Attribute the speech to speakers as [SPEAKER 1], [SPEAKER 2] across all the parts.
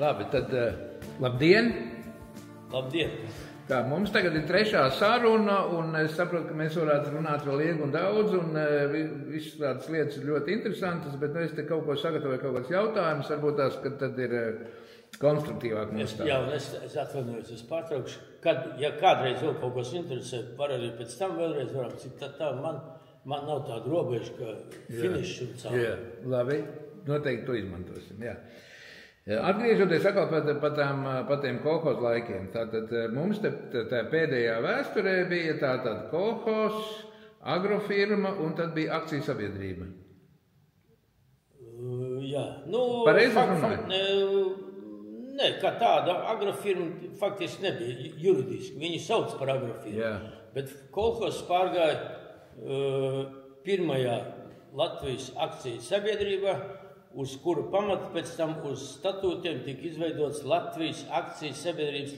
[SPEAKER 1] Labi, tad labdien!
[SPEAKER 2] Labdien!
[SPEAKER 1] Tā, mums tagad ir trešā saruna, un es saprotu, ka mēs varētu runāt vēl ilgi un daudz, un visas tādas lietas ir ļoti interesantas, bet es te kaut ko sagatavoju, kaut kāds jautājums, varbūt tās, ka tad ir konstruktīvāk nostāja.
[SPEAKER 2] Jā, un es atvainojos, es pārtraukšu. Ja kādreiz vēl kaut kas interesē, var arī pēc tam vēlreiz varam, cik tā man nav tāda robeža, ka finišs un caur.
[SPEAKER 1] Jā, labi, noteikti to izmantosim, jā. Atgriežoties atkal pa tiem kolhoz laikiem, tātad mums tā pēdējā vēsturē bija tātad kolhoz, agrofirma un tad bija akciju sabiedrība.
[SPEAKER 2] Jā,
[SPEAKER 1] Pareizi runāju?
[SPEAKER 2] Nē, kā tāda agrofirma faktiski nebija juridiski, viņi sauc par agrofirmu.
[SPEAKER 1] Jā.
[SPEAKER 2] Bet kolhoz pārgāja pirmajā Latvijas akciju sabiedrībā, uz kuru pamata pēc tam uz statūtiem tika izveidots Latvijas akcijas sabiedrības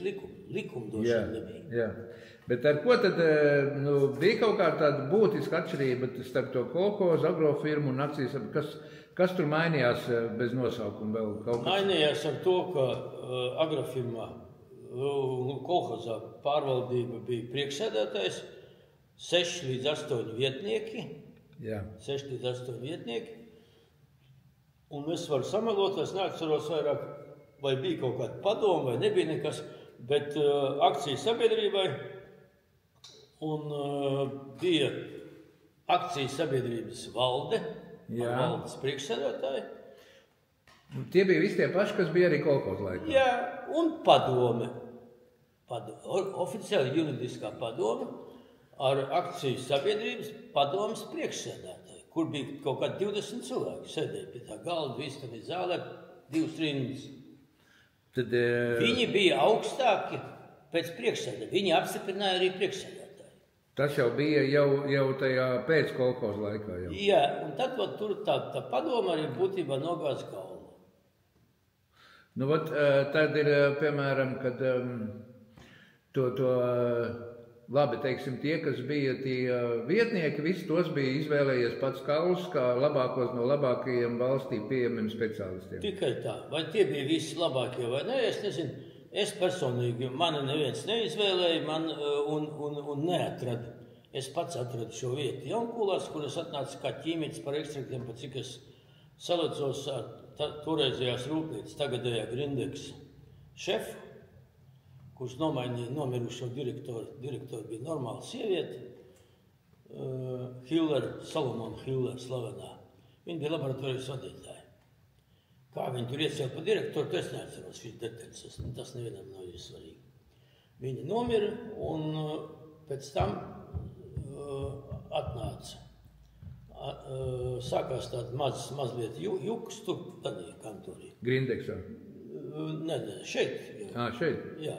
[SPEAKER 2] likumdošana nebija.
[SPEAKER 1] Jā. Bet ar ko tad bija kaut kā tāda būtiska atšķirība starp to kolhozu, agrofirmu un akcijas sabiedrību? Kas tur mainījās bez nosaukuma vēl kaut kas?
[SPEAKER 2] Mainījās ar to, ka agrofirmā kolhozā pārvaldība bija priekšsēdētājs, 6 līdz 8 vietnieki.
[SPEAKER 1] Jā.
[SPEAKER 2] 6 līdz 8 vietnieki. Un es varu samelot, es neatceros vairāk, vai bija kaut kāda padoma, vai nebija nekas, bet akciju sabiedrībai un bija akciju sabiedrības valde, valdes priekšsēdētāji.
[SPEAKER 1] Tie bija visi tie paši, kas bija arī kolhoz laikā.
[SPEAKER 2] Jā, un padome. Oficiāli juridiskā padome ar akciju sabiedrības padomes priekšsēdētāju, kur bija kaut kādi 20 cilvēki, sēdēja pie tā galda, visi tam ir zālē, 2 rindas.
[SPEAKER 1] Tad,
[SPEAKER 2] Viņi bija augstāki pēc priekšsēdētāja, viņi apstiprināja arī priekšsēdētāju.
[SPEAKER 1] Tas jau bija jau tajā pēc kolhoz laikā. Jau.
[SPEAKER 2] Jā, un tad tur tā padoma arī būtībā nogāz galvu.
[SPEAKER 1] Tad ir, piemēram, kad labi, teiksim, tie, kas bija tie vietnieki, visi tos bija izvēlējies pats Kauls kā labākos no labākajiem valstī pieejamiem speciālistiem.
[SPEAKER 2] Tikai tā. Vai tie bija visi labākie vai ne, es nezinu. Es personīgi, mani neviens neizvēlēja un neatrada. Es pats atradu šo vietu Jaunkulās, kur es atnācu kā ķīmītis par ekstraktiem, pat cik es salecos ar toreizējās rūpnīcas tagadējā Grindeks šefu, kurš nomainīja nomirušo direktoru. Direktori bija normāla sieviete, Salomona Hiller, slavenā. Viņa bija laboratorijas vadītāja. Kā viņi tur iecēla par direktoru, to es neatceros šīs detaļas. Tas nevienam nav svarīgi. Viņa nomira un pēc tam atnāca. Sākās tāda mazliet juks tur, tādā kantorī.
[SPEAKER 1] Grindeksā?
[SPEAKER 2] Nē, šeit.
[SPEAKER 1] Šeit?
[SPEAKER 2] Jā.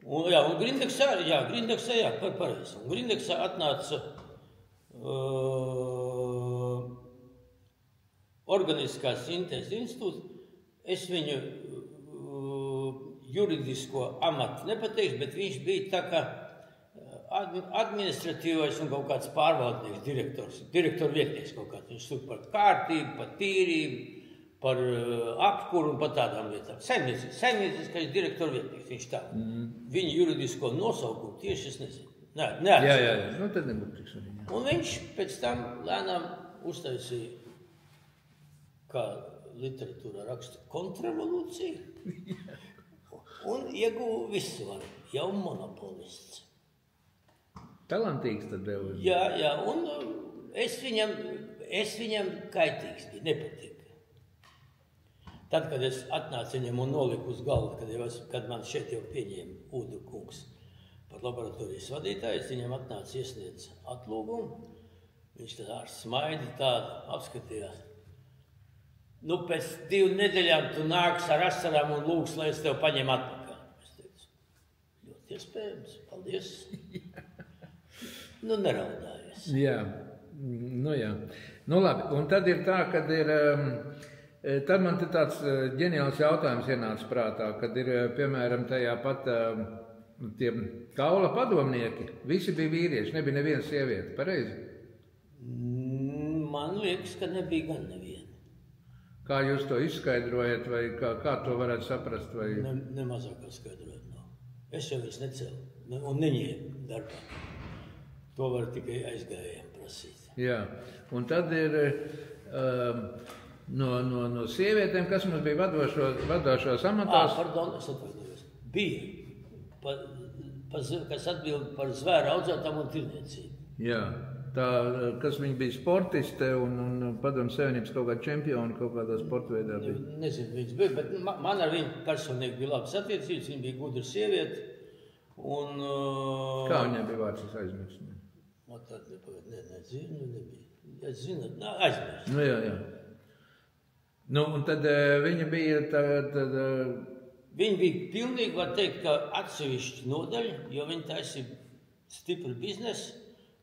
[SPEAKER 2] Un Grindeksā, pareizi. Un Grindeksā atnāca Organiskās sintēzes institūts. Es viņu juridisko amatu nepateikšu, bet viņš bija tā kā administratīvais un kaut kāds pārvaldnieks direktors. Direktora vietnieks kaut kāds. Viņš tur par kārtību, par tīrību, par apkuru un par tādām lietām. Saimnieciskais direktora vietnieks, viņš tā. Viņa juridisko nosaukumu tieši es nezinu.
[SPEAKER 1] Jā. Tad nebūtu tik svarīgi.
[SPEAKER 2] Un viņš pēc tam lēnām uztaisīja, kā literatūrā raksta, kontrarevolūciju un ieguva visu varu, jau monopolists.
[SPEAKER 1] Talantīgs tad vēl.
[SPEAKER 2] Jā, un es viņam kaitīgs bija, nepatika. Tad, kad es atnācu viņam un noliku uz galda, kad man šeit jau pieņēma Ūdu kungs par laboratorijas vadītāju, es viņam atnācu iesniedz atlūgumu, viņš tad ar smaidi tādu apskatījās. Pēc 2 nedēļām tu nāks ar asarām un lūgs, lai es tev paņem atpakaļ. Es teicu, ļoti iespējams, paldies. Neraudājies.
[SPEAKER 1] Jā. Labi, un tad ir tā, kad ir, tad man te tāds ģeniāls jautājums ienāca prātā, kad ir, piemēram, tajā pat tie Kaula padomnieki, visi bija vīrieši, nebija neviena sieviete, pareizi?
[SPEAKER 2] Man liekas, ka nebija gan neviena.
[SPEAKER 1] Kā jūs to izskaidrojat, vai kā to varētu saprast? Vai...
[SPEAKER 2] Ne mazākā skaidrojat nav. Es jau viņus necelu, un neņēmu darbā. To var tikai aizgājiem prasīt.
[SPEAKER 1] Jā, un tad ir no sievietēm, kas mums bija vadošos amatās.
[SPEAKER 2] Pardon, es atvainojos. Bija, kas atbild par zvēru audzētām un tirniecību.
[SPEAKER 1] Jā. Tā, kas viņi bija sportisti un padomu savienības kaut kāda čempioni kaut kādā sporta veidā bija?
[SPEAKER 2] Nezinu, viņas bija, bet man ar viņu personīgi bija labas attiecības, viņa bija gudra sieviete. Un,
[SPEAKER 1] kā viņai bija vārds, es aizmirstu?
[SPEAKER 2] Nezinu, nebija. Es zinu, aizmirstu.
[SPEAKER 1] Nu, jā. Nu, un tad viņa bija
[SPEAKER 2] Viņa bija pilnīgi, var teikt, ka atsevišķa nodaļa, jo viņa taisīja stipru biznesu.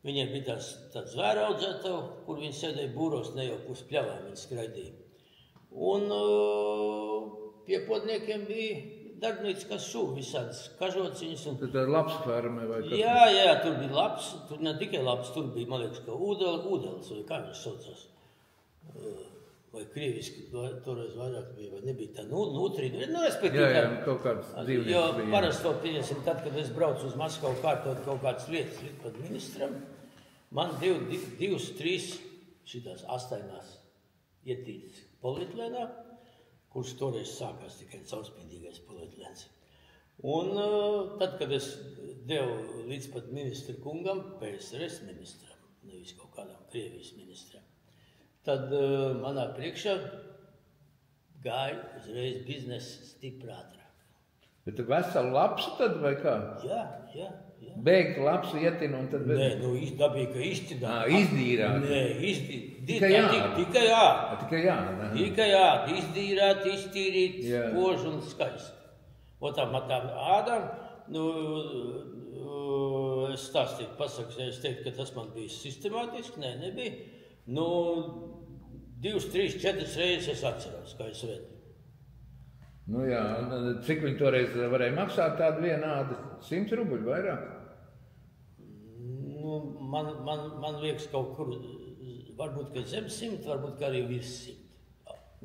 [SPEAKER 2] Viņai bija tāds zvēru audzētavu, kur viņi sēdēja būros, ne jau pus pļavām viņi skraidīja. Un pie podniekiem bija darbnīca, kas šūva visādas kažociņas.
[SPEAKER 1] Tad tā labs ferme vai kas?
[SPEAKER 2] Jā, tur bija labs, tur ne tikai labs, tur bija, man liekas, ka ūdelis, vai kā viņš saucās. Vai krieviski, toreiz vairāk bija, vai nebija tā nutrīna.
[SPEAKER 1] Jā, kaut kāds dzīvnieks bija.
[SPEAKER 2] Jo parasti to pieņemsim, tad, kad es braucu uz Maskavu kārtot kaut kādas lietas līdz pat ministram, man divas, trīs šitās astainās ietītas polietilēnā, kurš toreiz sākās tikai caurspīdīgais polietilēns. Un tad, kad es devu līdz pat ministra kungam, PSRS ministram, nevis kaut kādām Krievijas ministram, tad manā priekšā gāja uzreiz biznesa stipri ātrāk.
[SPEAKER 1] Bet tu veselu lapsu tad vai kā?
[SPEAKER 2] Jā.
[SPEAKER 1] Beigt lapsu ietin un tad...
[SPEAKER 2] Nē, dabīja, ka izķidāt.
[SPEAKER 1] Izdīrāt.
[SPEAKER 2] Nē,
[SPEAKER 1] Tikai jā.
[SPEAKER 2] Tikai jā, izdīrāt, iztīrīt, kožu un skaisti. Otām ādām, es stāstīju, es teiktu, ka tas man bija sistemātiski, nebija. 2, 3, 4 reizes es atceros, kā es vedu.
[SPEAKER 1] Nu jā, cik viņi toreiz varēja maksāt tādu vienādu? 100 rubļu vairāk?
[SPEAKER 2] Man liekas kaut kur, varbūt, ka zem 100, varbūt, ka arī virs 100.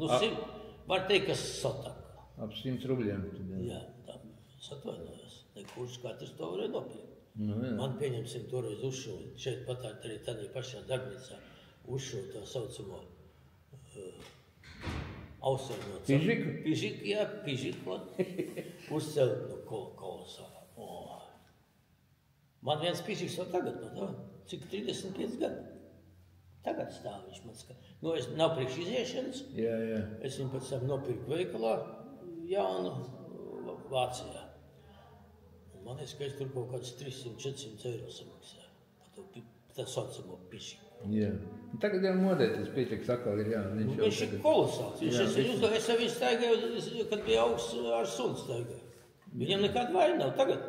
[SPEAKER 2] 100, var teikt, ka sataka.
[SPEAKER 1] Ap 100 rubļiem.
[SPEAKER 2] Jā, tā es atvainojos. Nekurš katrs to varēja nopirkt.
[SPEAKER 1] Nu,
[SPEAKER 2] man pieņemsim toreiz uzšūli. Šeit patāt arī tādā pašā darbnīcā uzšūli tā saucamo ausēno.
[SPEAKER 1] Pižiku?
[SPEAKER 2] Jā, pižiku. Uzcelt kolosā. Man viens pižiks vēl tagad, cik 35 gadu. Tagad stāv viņš man skatās. Es nav priekš iziešanas.
[SPEAKER 1] Jā.
[SPEAKER 2] Es viņu pēc tam nopirku veikalā jaunu Vācijā. Man liekas, ka es tur kaut kāds 300-400 eiro samaksāju. Tā saucamo pižiku.
[SPEAKER 1] Jā. Tagad jau modē tas pižiks atkal ir, jā.
[SPEAKER 2] Viņš ir kolosāls. Es ar viņu staigāju, kad bija augsts ar sunu staigāju. Viņam nekāda vaina nav tagad.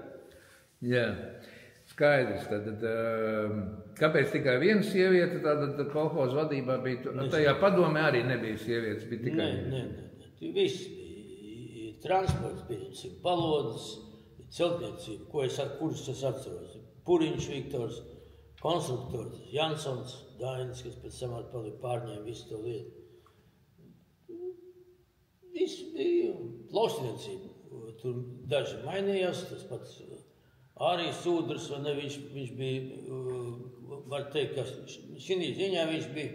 [SPEAKER 1] Jā. Skaidrs. Tad, kāpēc tikai viena sieviete tāda kolhoza vadībā bija? Tajā padomē arī nebija sievietes, bija tikai...
[SPEAKER 2] Nē. Viss bija. Transports, pieņemsim, Palodas, celtniecība, kurus es atceros. Puriņš Viktors, konstruktors, Jansons, Dainis, kas pēc tam palika pārņēma visu to lietu. Viss bija. Plausniecība. Tur daži mainījās, tas pats... Arī Sūdrs, vai ne, viņš bija, var teikt, ka šī ziņā viņš bija,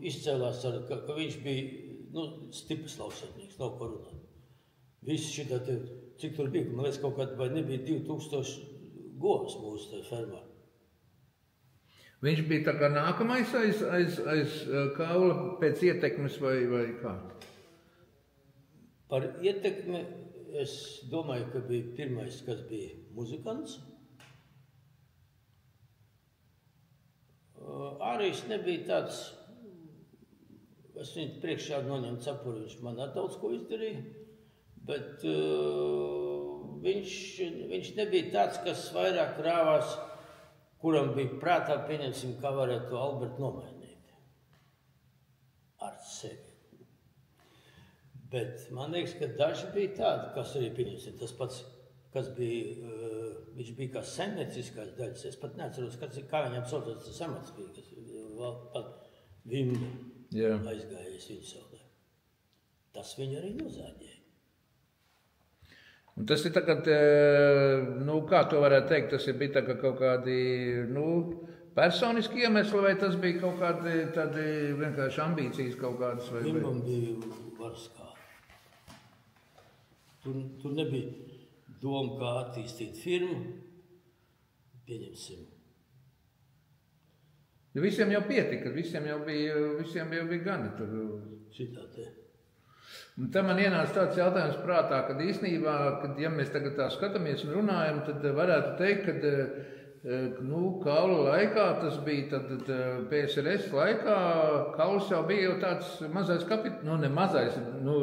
[SPEAKER 2] izcēlās, ka viņš bija, stiprs lauksaimnieks, nav ko runāt. Visi šitā te, cik tur bija, man liekas, kaut kādā vai nebija 2000 govs mūsu tajā fermā.
[SPEAKER 1] Viņš bija tā kā nākamais aiz kaula pēc ietekmes vai kā?
[SPEAKER 2] Par ietekmi es domāju, ka bija pirmais, kas bija muzikants. Ārijs nebija tāds, es viņu priekšā noņemu cepuri, viņš man daudz ko izdarīja, bet viņš nebija tāds, kas vairāk rāvās, kuram bija prātā, pieņemsim, kā varētu Albertu nomainīt ar sevi. Bet man liekas, ka daži bija tādi, kas arī pieņemsim. Tas pats, kas bija, viņš bija kā saimnieciskās daļas. Es pat neatceros, kā viņam saucās tas amats bija, kas pat Vimba. aizgājies viņu saulē. Tas viņu arī nozāģēja.
[SPEAKER 1] Un tas ir tagad, kā to varētu teikt, tas ir bija kaut kādi, personiski iemesli, vai tas bija kaut kādi tādi vienkārši ambīcijas kaut kādas?
[SPEAKER 2] Viņam bija varas kā. Tur nebija doma, kā attīstīt firmu, pieņemsim.
[SPEAKER 1] Visiem jau pietika, visiem jau bija gani tur.
[SPEAKER 2] Šitā te.
[SPEAKER 1] Un tam man ienāca tāds jautājums prātā, kad īstenībā, ja mēs tagad tā skatāmies un runājam, tad varētu teikt, ka kaula laikā, tas bija tad PSRS laikā, kauls jau bija jau tāds mazais ne mazais,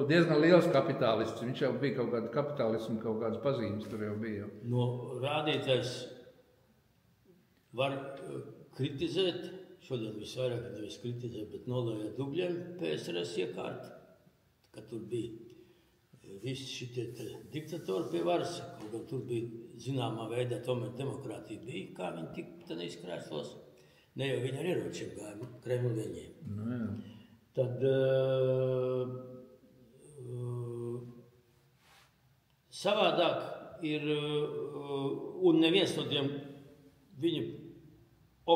[SPEAKER 1] diezgan liels kapitālists. Viņš jau bija kaut kāda kapitālisma, kaut kādas pazīmes tur jau bija.
[SPEAKER 2] Rādītājs var kritizēt, šodien visvairāk nevis kritizēt, bet nolējāt dubļiem PSRS iekārt, ka tur bija visi šitie diktatori pie varas, kaut gan tur bija zināmā veidā tomēr demokrātija bija, kā viņi tik tanīs krēslos. Ne jau viņi ar ieročiem gāja Kremļiem. Tad savādāk ir, un neviens no tiem viņu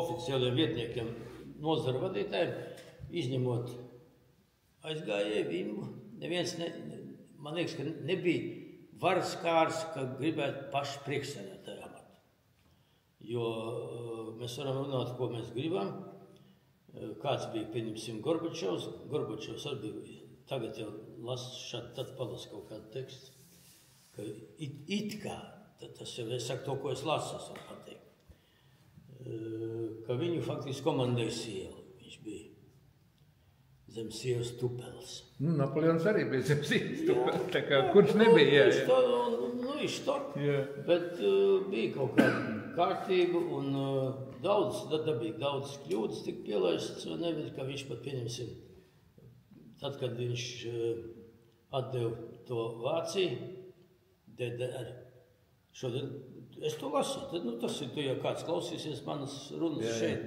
[SPEAKER 2] oficiāliem vietniekiem nozara vadītājiem, izņemot aizgājēju Vimbu, neviens, man liekas, ka nebija varas kārs, ka gribētu paši priekšsēdētāju amatu. Jo mēs varam runāt, ko mēs gribam. Kāds bija, pieņemsim, Gorbačovs. Gorbačovs arī bija, tagad jau tad palas kaut kādu tekstu, ka it kā, tas jau es saku to, ko es lasu, es varu pateikt, ka viņu faktiski komandēja sieva. Viņš bija zem sievas tupels.
[SPEAKER 1] Napoleons arī bija zem sievas tupels, tā kā kurš nebija.
[SPEAKER 2] Viņš to, bet bija kaut kāda kārtība un dabīgi daudz kļūdas tika pielaists, un nevis, ka viņš pat pieņemsim, tad, kad viņš atdeva to Vāciju, DDR, šodien, es to lasīju, tad, tas ir, tu jau kāds klausīsies manas runas šeit,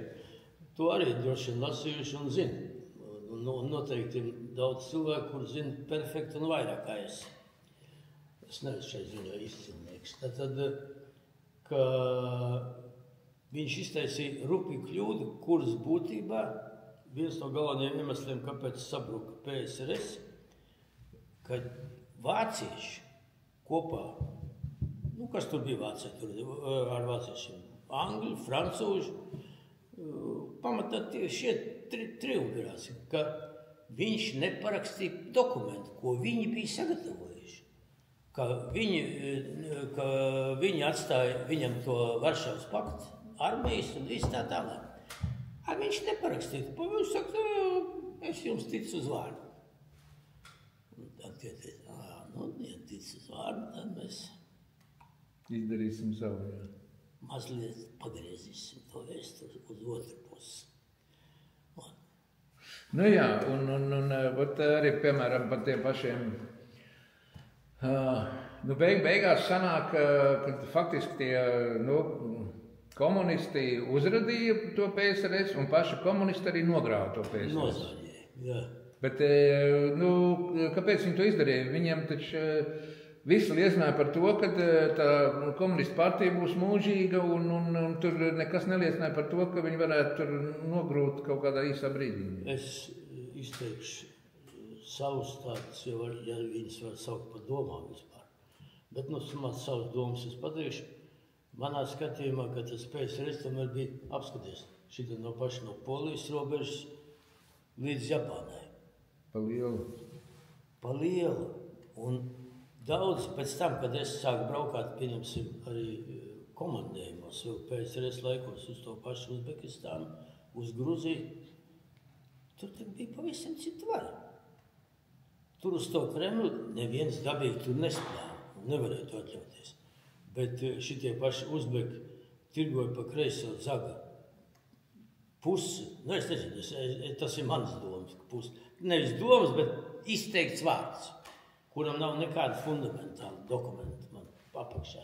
[SPEAKER 2] to arī droši vien lasījuši un zina. Un noteikti ir daudz cilvēku, kur zina perfekti un vairāk kā es. Es neesmu šeit ziņā izcilnieks. Tad, ka viņš iztaisīja rupju kļūdu, kuras būtībā viens no galvenajiem iemesliem, kāpēc sabruka PSRS, ka vācieši kopā, kas tur bija Vācijā, tur ar vāciešiem, angļi, francūži, pamatā šie triumvirās, ka viņš neparakstīja dokumentu, ko viņi bija sagatavojuši. Ka viņi atstāja viņam to Varšavas paktu, armijas un viss tā tālāk. Viņš neparakstīja. Viņš saka, es jums ticu uz vārdu. Un tad tie teica, ja tic uz vārdu, tad mēs
[SPEAKER 1] izdarīsim savu, jā.
[SPEAKER 2] Mazliet pagriezīsim to vēsturi uz otru pusi.
[SPEAKER 1] Un arī, piemēram, par tiem pašiem, beigās sanāk, ka faktiski tie, komunisti uzradīja to PSRS, un paši komunisti arī nogrāva to PSRS.
[SPEAKER 2] Nozāģēja, jā.
[SPEAKER 1] Bet, kāpēc viņi to izdarīja? Viņiem taču visi liecināja par to, ka tā komunistu partija būs mūžīga, un tur nekas neliecināja par to, ka viņi varētu tur nogrūt kaut kādā īsā brīdī.
[SPEAKER 2] Es izteikšu savus tādus, ja viņas var saukt par domām vispār. Bet, savas domas es pateikšu. Manā skatījumā, ka tas PSRS tomēr bija apskaties šitā no paša no Polijas robežas līdz Japānai. Pa lielu. Un daudz pēc tam, kad es sāku braukāt, pieņemsim arī komandējumos, vēl PSRS laikos uz to pašu Uzbekistānu, uz Gruziju, tur bija pavisam cita vara. Tur uz to Kremli neviens dabīgi tur nespēja, nevarēja to atļauties. Bet šitie paši uzbeki tirgoja pa kreiso zaga pusi, es nezinu, tas ir mans domas pusi, nevis domas, bet izteikts vārds, kuram nav nekāda fundamentāla dokumenta man apakšā.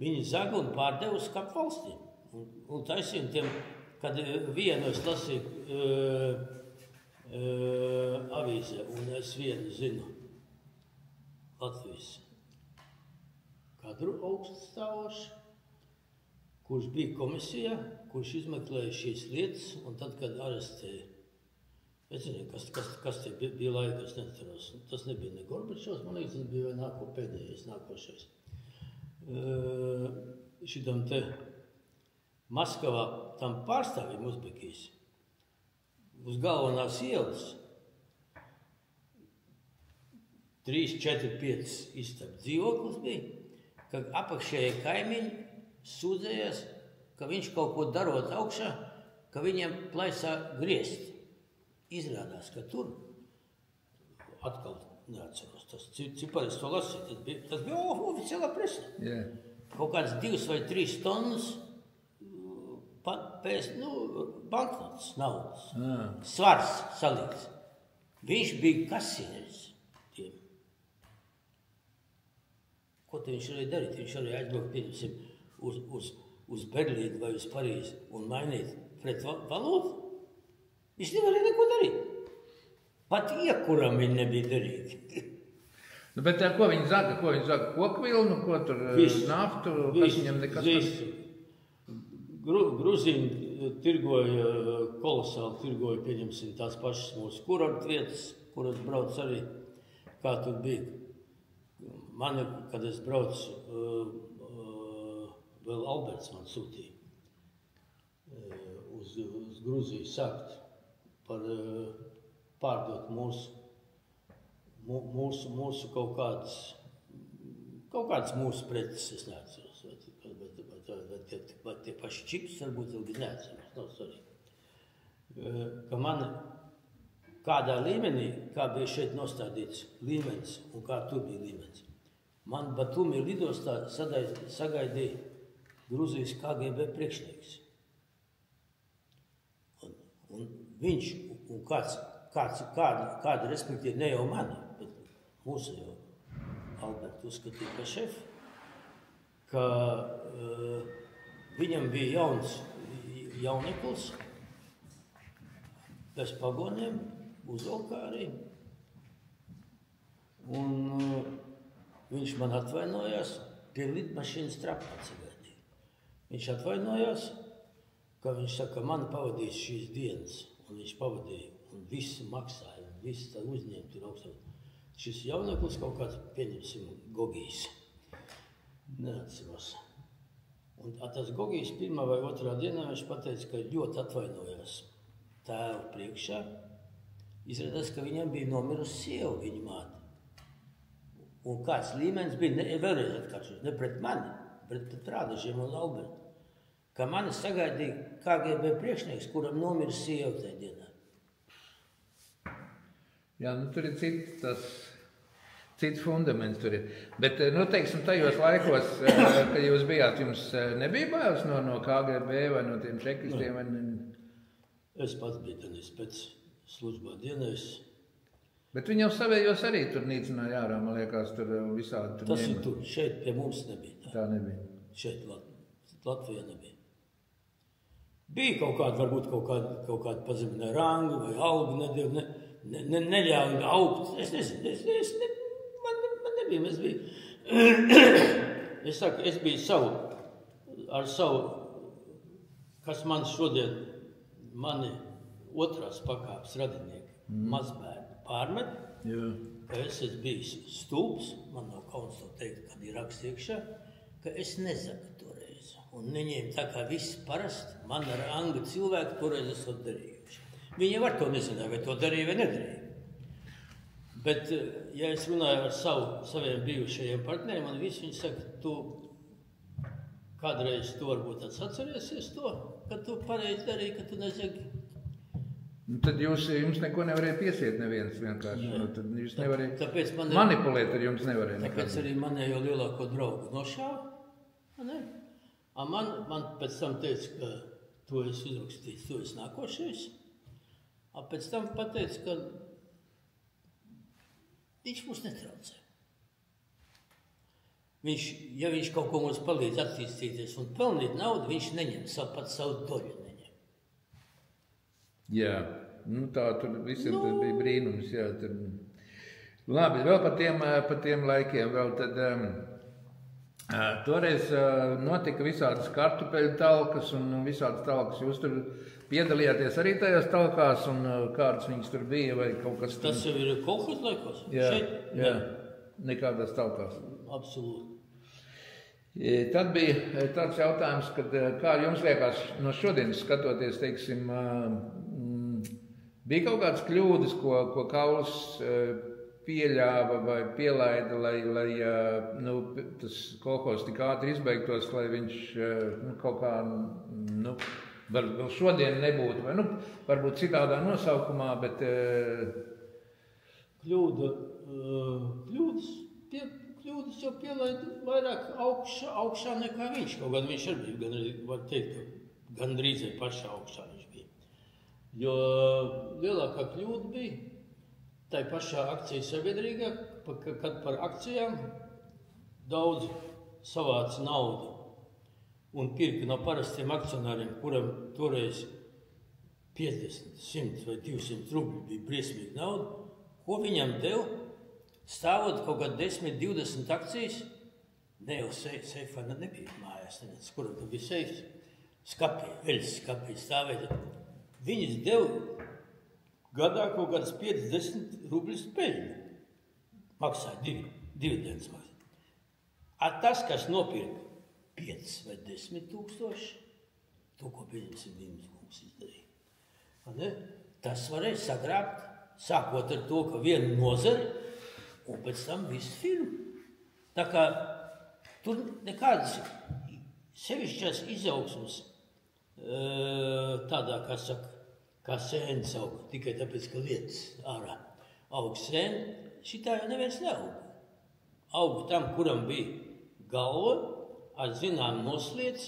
[SPEAKER 2] Viņi zaga un pārdeva uz kap valstīm. Un taisīja tiem, kad vienu es lasīju avīzē, un es vienu zinu Latvijas kadru augststāvošu, kurš bija komisijā, kurš izmeklēja šīs lietas, un tad, kad arestēja, es zinu, kas te bija laika, es neatceros, tas nebija ne Gorbačovs, man liekas, tas bija nākošais. Šitam te Maskavā tam pārstāvim Uzbekijas, uz galvenās ielas 3, 4, 5 istabu dzīvoklis bija, ka apakšējie kaimiņi sūdzējās, ka viņš kaut ko darot augšā, ka viņiem plaisā griezt. Izrādās, ka tur, atkal neatceros, tas ciparis to lasīja, tas bija oficiālā presa.
[SPEAKER 1] Yeah. Kaut
[SPEAKER 2] kāds 2 vai 3 tonnas banknotes, naudas, svars salīdz. Viņš bija kasieris tiem. Ko te viņš arī darīt? Viņš arī aizbraukt, pieņemsim, uz Berlīnu vai uz Parīzi un mainīt pret valūtu. Viņš nevarēja neko darīt. Pat iekuram viņi nebija derīgi.
[SPEAKER 1] Bet ko viņi zaga? Koku vilnu, ko tur naftu? Viņam nekas...
[SPEAKER 2] Gruzīni tirgoja, kolosāli tirgoja, pieņemsim, tās pašas mūsu kurortvietas, kuras brauc arī, kā tur bija. Mani, kad es braucu, vēl Alberts man sūtīja uz Gruziju sākt par pārdot mūsu kaut kādas mūsu preces, es neatceros. Vai tie paši čips varbūt ilgi neatceros, nav svarīgi. Ka man kādā līmenī, kā bija šeit nostādīts līmenis un kā tur bija līmenis, man Batumi lidostā sagaidīja Gruzijas KGB priekšnieks. Un viņš, un kāda respektīvi, ne jau mani, bet mūsu jau Albertu uzskatīja par šefu, ka viņam bija jauneklis, bez pagoniem, uzvalkā arī. Un viņš man atvainojās, pie lidmašīnas trapā sagaidīja. Viņš atvainojās, ka viņš saka, man pavadīs šīs dienas, un viņš pavadīja, un visi maksāja, un visi tā uzņēma tur augstāk. Šis jauneklis kaut kāds, pieņemsim, Gogijs. Neatceros. Un tas Gogijs 1. vai 2. dienā viņš pateica, ka ļoti atvainojās tēvu priekšā. Izrādās, ka viņam bija nomirusi sieva, viņa māte. Un kāds līmenis bija, vēlreiz atkāršos, ne pret mani, bet pret Rādažiem un Albertu. Ka mani sagaidīja KGB priekšnieks, kuram nomira sieva tajā dienā.
[SPEAKER 1] Jā, tur ir cits fundaments tur ir. Bet, teiksim, tajos laikos, kad jūs bijāt, jums nebija bailes no KGB vai no tiem čekistiem?
[SPEAKER 2] Es pats biju tenīs pēc službā dienēs.
[SPEAKER 1] Bet viņi jau savējos arī tur nīcināja ārā, man liekas, tur visādi.
[SPEAKER 2] Tas ir tur, šeit pie mums nebija.
[SPEAKER 1] Tā nebija.
[SPEAKER 2] Šeit Latvijā nebija. Bija varbūt kaut kāda pazemināja rangu vai algu nedēļu, neļauj augt. Es nezinu, man nebija, mēs bija. Es biju ar savu, kas man šodien, mani otrās pakāpes radinieki, mazbērni pārmet.
[SPEAKER 1] Jā.
[SPEAKER 2] Es esmu bijis stulbs, man nav kauns to teikt, kad ir raksts iekšā, ka es nezaku toreiz. Un viņiem tā kā viss parasti, man ar Angu cilvēku toreiz esot darījuši. Viņi var to nezināja, vai to darīja vai nedarīja. Bet, ja es runāju ar saviem bijušajiem partneriem, man visi viņi saka, tu kādreiz tu varbūt atcerēsies to, ka tu pareizi darīji, ka tu nezagi.
[SPEAKER 1] Tad jums neko nevarēja piesiet neviens vienkārši. Tad jūs nevarēja manipulēt ar jums nevarēja.
[SPEAKER 2] Tāpēc arī manējo lielāko draugu nošāva. Man pēc tam teica, ka to es uzrakstīju, to es nākošais. Pēc tam pateica, ka viņš mums netraucē. Ja viņš kaut ko mums palīdz attīstīties un pelnīt naudu, viņš neņem pats savu doļu.
[SPEAKER 1] Jā. Nu, tā tur visiem tas bija brīnums, jā. Tur. Labi, vēl par tiem laikiem, vēl tad toreiz notika visādas kartupeļu talkas un visādas talkas. Jūs tur piedalījāties arī tajās talkās un kādas viņas tur bija vai kaut kas tur?
[SPEAKER 2] Tas jau ir kolhos laikos?
[SPEAKER 1] Jā,
[SPEAKER 2] Šeit?
[SPEAKER 1] jā, nekādās talkās.
[SPEAKER 2] Absolūti.
[SPEAKER 1] Tad bija tāds jautājums, kad, kā jums liekas no šodienas skatoties, teiksim, bija kaut kādas kļūdas, ko Kauls pieļāva vai pielaida, lai tas kolhos tik ātri izbeigtos, lai viņš kaut kā, vēl šodien nebūtu, vai varbūt citādā nosaukumā, bet...
[SPEAKER 2] Kļūdas jau pielaida vairāk augšā nekā viņš. Kaut gan viņš arī bija, var teikt, ka gandrīz pašā augšā viņš bija. Jo lielākā kļūda bija tai pašā akciju sabiedrīgā, kad par akcijām daudz savāca naudu un pirka no parastiem akcionāriem, kuram toreiz 50, 100 vai 200 rubļi bija briesmīga nauda, ko viņam deva? Stāvot kaut kādā 10, 20 akcijas, ne jau seifā nebija mājās, kuram tad bija seifs, skapī, veļas skapī stāvēt. Viņas deva gadā kaut kādas 50 rubļus peļņu. Maksāja dividendus maksāja. Tas, kas nopirka 5 vai 10 tūkstoši, to, ko pieņemsim Dīmas kungs izdarīja. Tas varēja sagrābt, sākot ar to, ka viena nozare, un pēc tam visu firmu. Tā kā tur nekādas sevišķās izaugsmas tādā, kā sēnes aug, tikai tāpēc, ka lietas ārā aug sēne, šitā jau neviens neaug. Aug tam, kuram bija galva, ar zinām nosliec,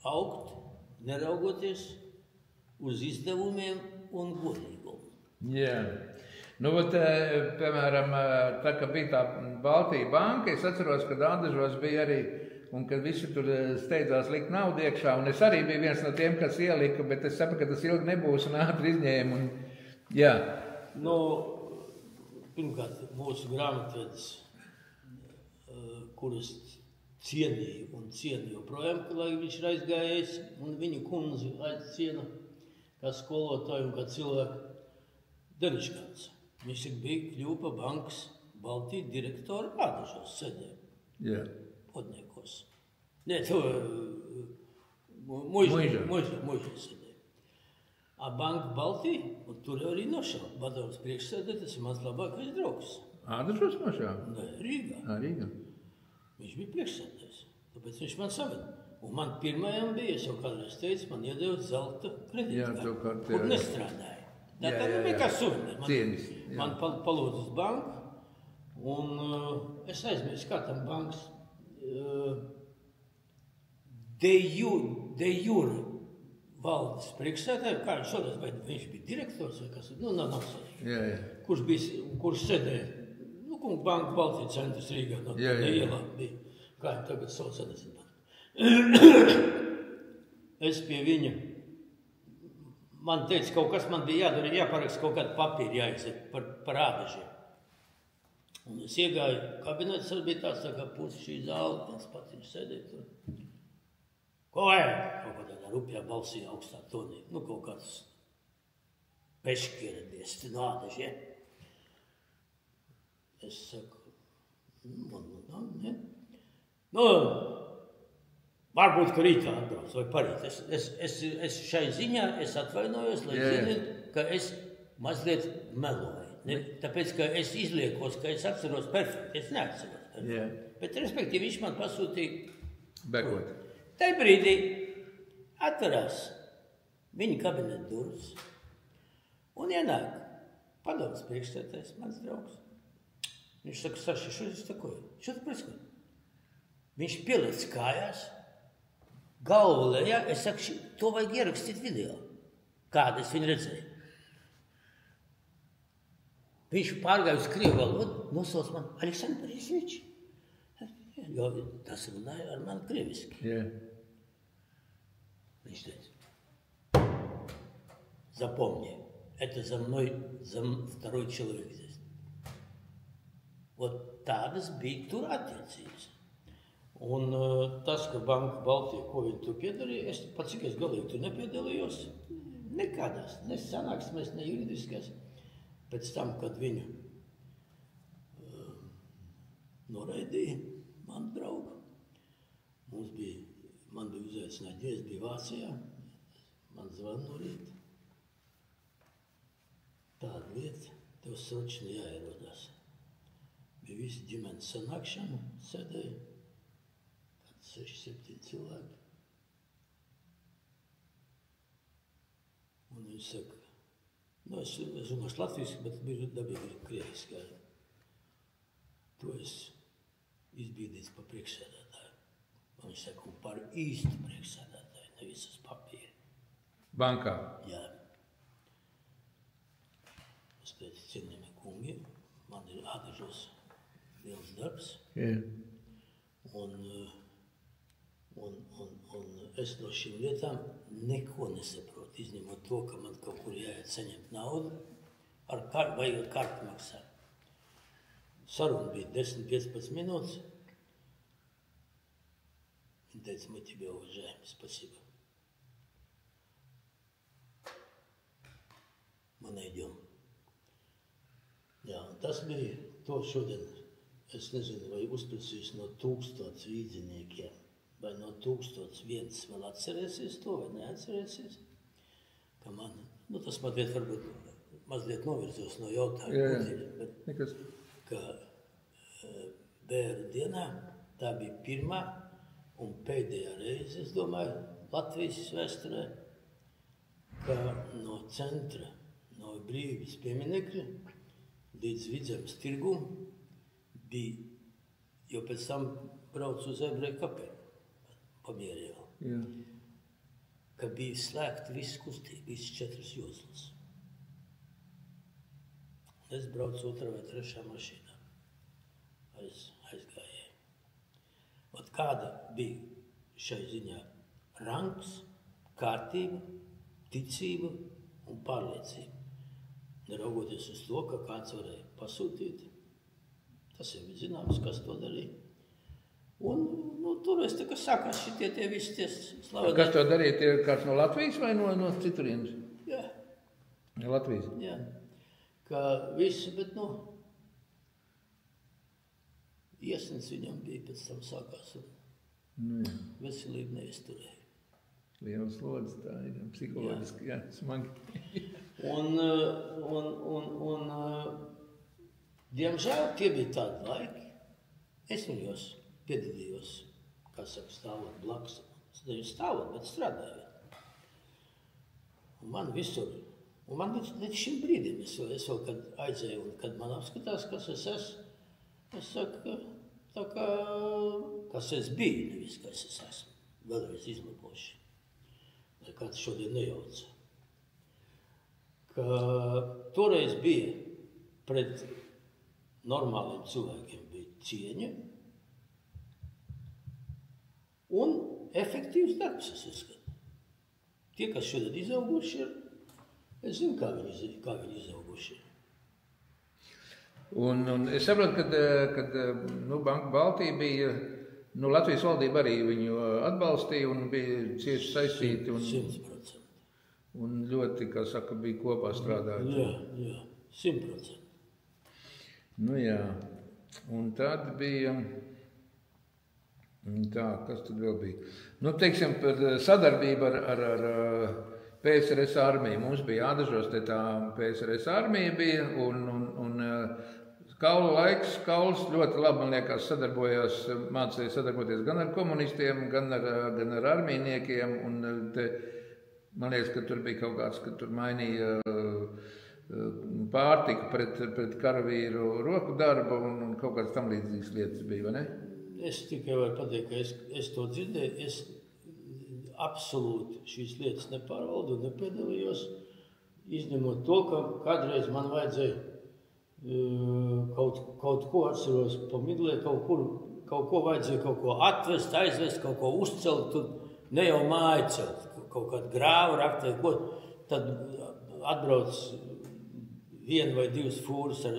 [SPEAKER 2] augt, neraugoties uz izdevumiem un godīgumu.
[SPEAKER 1] Jā. Piemēram, tā, ka bija tā Baltija banka, es atceros, ka Ādažos bija arī, un kad visi tur steidzās likt naudu iekšā, un es arī biju viens no tiem, kas ielika, bet es sapratu, ka tas ilgi nebūs, un ātri izņēmu, jā.
[SPEAKER 2] Pirmkārt, mūsu grāmatvedis, kuras cienīju un cienu joprojām, lai viņš ir aizgājējis, un viņu kundzi aizciena kā skolotāju un kā cilvēku, Deniškāns. Viņš bija kļuva bankas Baltija direktora Ādažos sēdē.
[SPEAKER 1] Jā.
[SPEAKER 2] Podniekos. Nē, to muižā sēdē. Banka Baltija, un tur arī nošāva. Badovs priekšsēdē, tas ir mans labākais draugs.
[SPEAKER 1] Ādažos nošāva?
[SPEAKER 2] Nē, Rīgā.
[SPEAKER 1] Rīgā.
[SPEAKER 2] Viņš bija priekšsēdējs, tāpēc viņš man saved. Un man pirmajam bija, es jau kādreiz teicu, man iedeva zelta kredītkārti, kur nestrādāja. Tā bija kā suvenīrs. Man palūdz uz banku, un es aizmirsu, kā tam bankas de jure valdes priekšsēdētāju, kā viņš šodien, vai viņš bija direktors vai kas, nav svarīgi. Kurš sēdēja, banka Baltija centrs Rīgā, no ielā bija, kā viņš tagad sauc, nezinu. Es pie viņa. Man teica, kaut kas man bija jādara, jāparaksta kaut kādu papīru jāizsaka par Ādažiem. Un es iegāju kabinets, tas bija tāds tā kā pusi šī zāle, viens pats viņš sēdēja tur. Ko vajag? Kaut kādā rupjā balsī augstā tonī. Kaut kāds peški ieradies no Ādažiem. Es saku, ne. Varbūt, ka rītā atbrauc vai parīt. Es šai ziņā atvainojos, lai ziniet, ka es mazliet meloju. Tāpēc, ka es izliekos, ka es atceros perfekti. Es neatceros perfekti. Bet, respektīvi, viņš man pasūtīja.
[SPEAKER 1] Bekot.
[SPEAKER 2] Tai brīdī atverās viņa kabineta durvis un ienāk padomas priekšsēdētājs, mans draugs. Viņš saka, Saši, šodien stakoju. Šodien preskoju. Viņš pieliec kājās. Galvu lejā, es saku, to vajag ierakstīt video. Kādu es viņu redzēju. Viņš pārgāja uz krievu valodu, nosauc man Aleksandrs Borisovич. Jo tas runāja ar mani krieviski.
[SPEAKER 1] Yeah.
[SPEAKER 2] Viņš teica, zapomņi, это за второй человек здесь. Вот tādas bija tur attiecības. Un tas, ka Banka Baltija, ko viņi tur piedarīja, pat cik es galīgi tur nepiedalījos, nekādās, ne sanāksmēs, ne juridiskās. Pēc tam, kad viņu noraidīja, manu draugu, man bija uzaicināti, ja es biju Vācijā, man zvana no rīta. Tāda lieta, tev sročni jāierodās. Bija visi ģimenes sanākšana, sēdēja, 6-7 cilvēki. Un viņi saka, es runāšu latviski, bet bija dabīgi krieviski. Tu esi izbīdīts par priekšsēdētāju. Un viņš saka, un par īstu priekšsēdētāju, nevis uz papīra.
[SPEAKER 1] Bankā?
[SPEAKER 2] Jā. Es teicu, cienījamie kungi, man ir ādažos liels darbs.
[SPEAKER 1] Jā.
[SPEAKER 2] Un es no šīm lietām neko nesaprotu, izņemot to, ka man kaut kur jāiet saņemt naudu, vai ar karti maksāt. Saruna bija 10-15 minūtes. Viņa teica, мы тебя уважаем, спасибо. Мы найдем. Jā, tas bija to šodien. Es nezinu, vai uzprasīs no 1000 vīdziniekiem, vai no 1001 vēl atcerēsies to, vai neatcerēsies. Ka man, tas mazliet novirzos no jautājuma, bet ka bēru dienā tā bija pirmā un pēdējā reize, es domāju, Latvijas vēsturē, ka no centra, no Brīvības pieminekļa līdz Vidzemes tirgum bija, jo pēc tam brauc uz Ebreju kapelu, pamierēju, ka bija slēgta viss kustība, visas 4 joslas. Es braucu 2. vai 3. mašīnā, aizgājēju. Ot kāda bija šai ziņā rangs, kārtība, ticība un pārliecība. Neraugoties uz to, ka kāds varēja pasūtīt, tas jau bija zināms, kas to darīja. Un tur es tā kā sākās šitie tie visi tie slavētāji.
[SPEAKER 1] Kas to darīja? Tie kāds no Latvijas vai no citurienes?
[SPEAKER 2] Jā.
[SPEAKER 1] No Latvijas?
[SPEAKER 2] Jā. Ka visi, bet iesniedz viņam bija, pēc tam sākās un veselību neizturēja.
[SPEAKER 1] Liels slodzi, tā ir psiholoģiski, jā, smagi.
[SPEAKER 2] Un diemžēl tie bija tādi laiki. Es viņos piedalījos, kā saka, stāvot blakus. Es nevis stāvot, bet strādājot. Un man visur, un man līdz šim brīdim, es vēl kad aizēju un kad man apskatās, kas es esmu, es saku, tā kā, kas es biju, nevis kas es esmu. Vēlreiz izlaboši. Lai kāds šodien nejauca. Ka toreiz bija pret normāliem cilvēkiem bija cieņa un efektīvs darbs, es uzskatu. Tie, kas šodien izauguši ir, es zinu, kā viņi izauguši ir.
[SPEAKER 1] Un es saprotu, kad Banka Baltija bija, Latvijas valdība arī viņu atbalstīja un bija cieši saistīti.
[SPEAKER 2] 100%.
[SPEAKER 1] Un ļoti, kā saka, bija kopā strādājot.
[SPEAKER 2] Jā, 100%.
[SPEAKER 1] Jā, un tad bija, kas tad vēl bija? Teiksim, par sadarbību ar PSRS armiju. Mums bija jādažos, te tā PSRS armija bija, un Kaula laiks, Kauls ļoti labi, man liekas, mācīja sadarboties gan ar komunistiem, gan ar armijniekiem, un man liekas, ka tur bija kaut kāds, ka tur mainīja pārtiku pret karavīru roku darbu, un kaut kāds tam līdzīgas lietas bija, vai ne?
[SPEAKER 2] Es tikai varu pateikt, ka es to dzirdēju, es absolūti šīs lietas nepārvaldu un nepiedalījos, izņemot to, ka kādreiz man vajadzēja kaut ko atceros pa midlē, kaut ko vajadzēja kaut ko atvest, aizvest, kaut ko uzcelt, ne jau māju celt, kaut kādu grāvu rakt vai ko, tad atbrauc 1 vai 2 fūras ar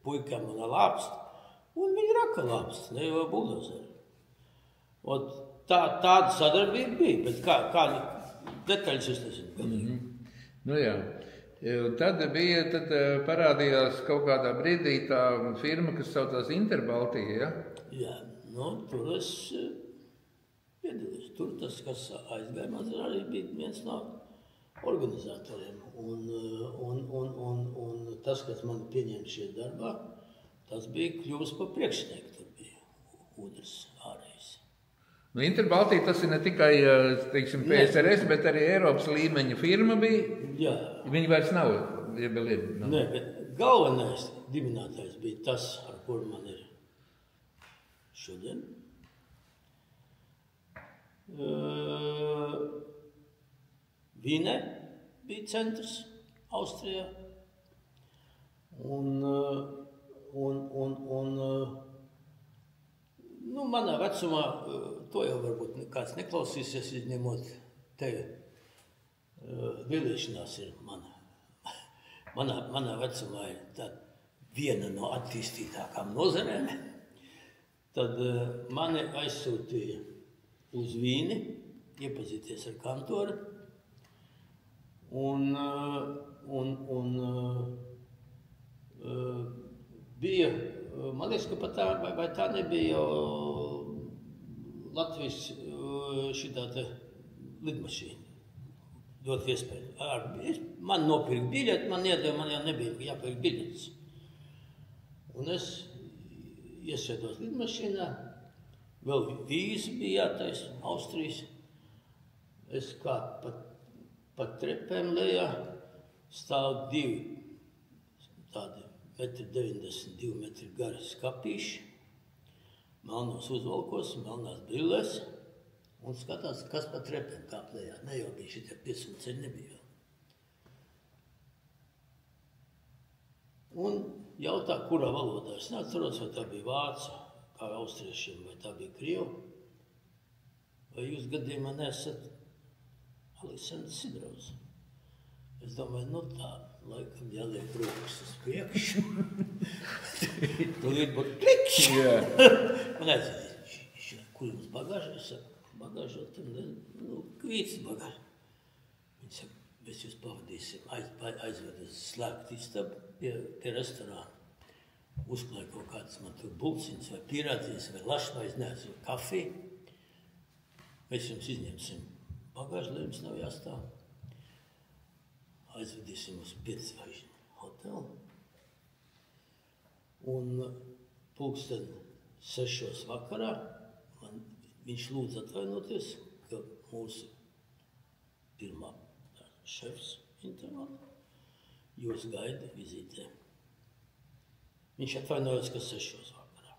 [SPEAKER 2] puikām un ar lāpstu, un viņi raka lāpstu, ne jau buldozeri. Tāda sadarbība bija, bet kā detaļas es nezinu.
[SPEAKER 1] Nu jā. Tad parādījās kaut kādā brīdī tā firma, kas saucās Interbaltija, ja?
[SPEAKER 2] Jā, tur es piedalījos. Tur tas, kas aizgāja, man arī bija viens no organizatoriem. Un tas, kas mani pieņēma šeit darbā, tas bija kļūst par priekšnieku. Tur bija Udrs ārējais.
[SPEAKER 1] Interbaltija tas ir ne tikai, teiksim, PSRS, bet arī Eiropas līmeņa firma bija.
[SPEAKER 2] Jā.
[SPEAKER 1] Viņi vairs nav,
[SPEAKER 2] Nē, bet galvenais dibinātājs bija tas, ar kuru man ir šodien. Vīnē bija centrs Austrijā. Manā vecumā, to jau varbūt kāds neklausīsies, izņemot tevi. Vēlēšanās ir manā vecumā ir tā viena no attīstītākām nozarēm. Tad mani aizsūtīja uz Vīni, iepazīties ar kantoru. Bija, man liekas, ka pat tā nebija jau Latvijas šitā te lidmašīna. Dot iespēju. Man nopirka biļeti, man iedeva, man jau nebija jāpirka biļetes. Un es iesēdos lidmašīnā, vēl vīzi bija jātaisa, Austrijas. Es kā pa trepēm lejā stāv 2 tādi 1,92 metri gari skapīši, melnos uzvalkos, melnās brillēs. Un skatās, kas pa trepēm kāp lejā. Ne jau bija šitie piesūceļi, nebija. Un jautā, kurā valodā. Es neatceros, vai tā bija vācu, kā austriešiem, vai tā bija krievu. Vai jūs gadījumā nesat Aleksandrs Sidrovs? Es domāju, tā, laikam jāliek rokas uz priekšu. Tur ir klikšķi. Man aizvedīs, kur jums bagāža? Es saku, bagāžu, kvīts bagāžu. Viņi saka, mēs jūs pavadīsim, aizved uz slēgt istabu pie restorāna. Uzklāja kaut kādas man tur bulciņas vai pierādzies vai lašmais, neatceru kafiju. Mēs jums izņemsim bagāžu, lai jums nav jāstāv. Aizvedīsim uz 5-zvaigžņu hotelu. Un pulksten 6 vakarā viņš lūdz atvainoties, ka mūsu pirmā šefs Interbaltija jūs gaida vizītē. Viņš atvainojas, ka 6 vakarā.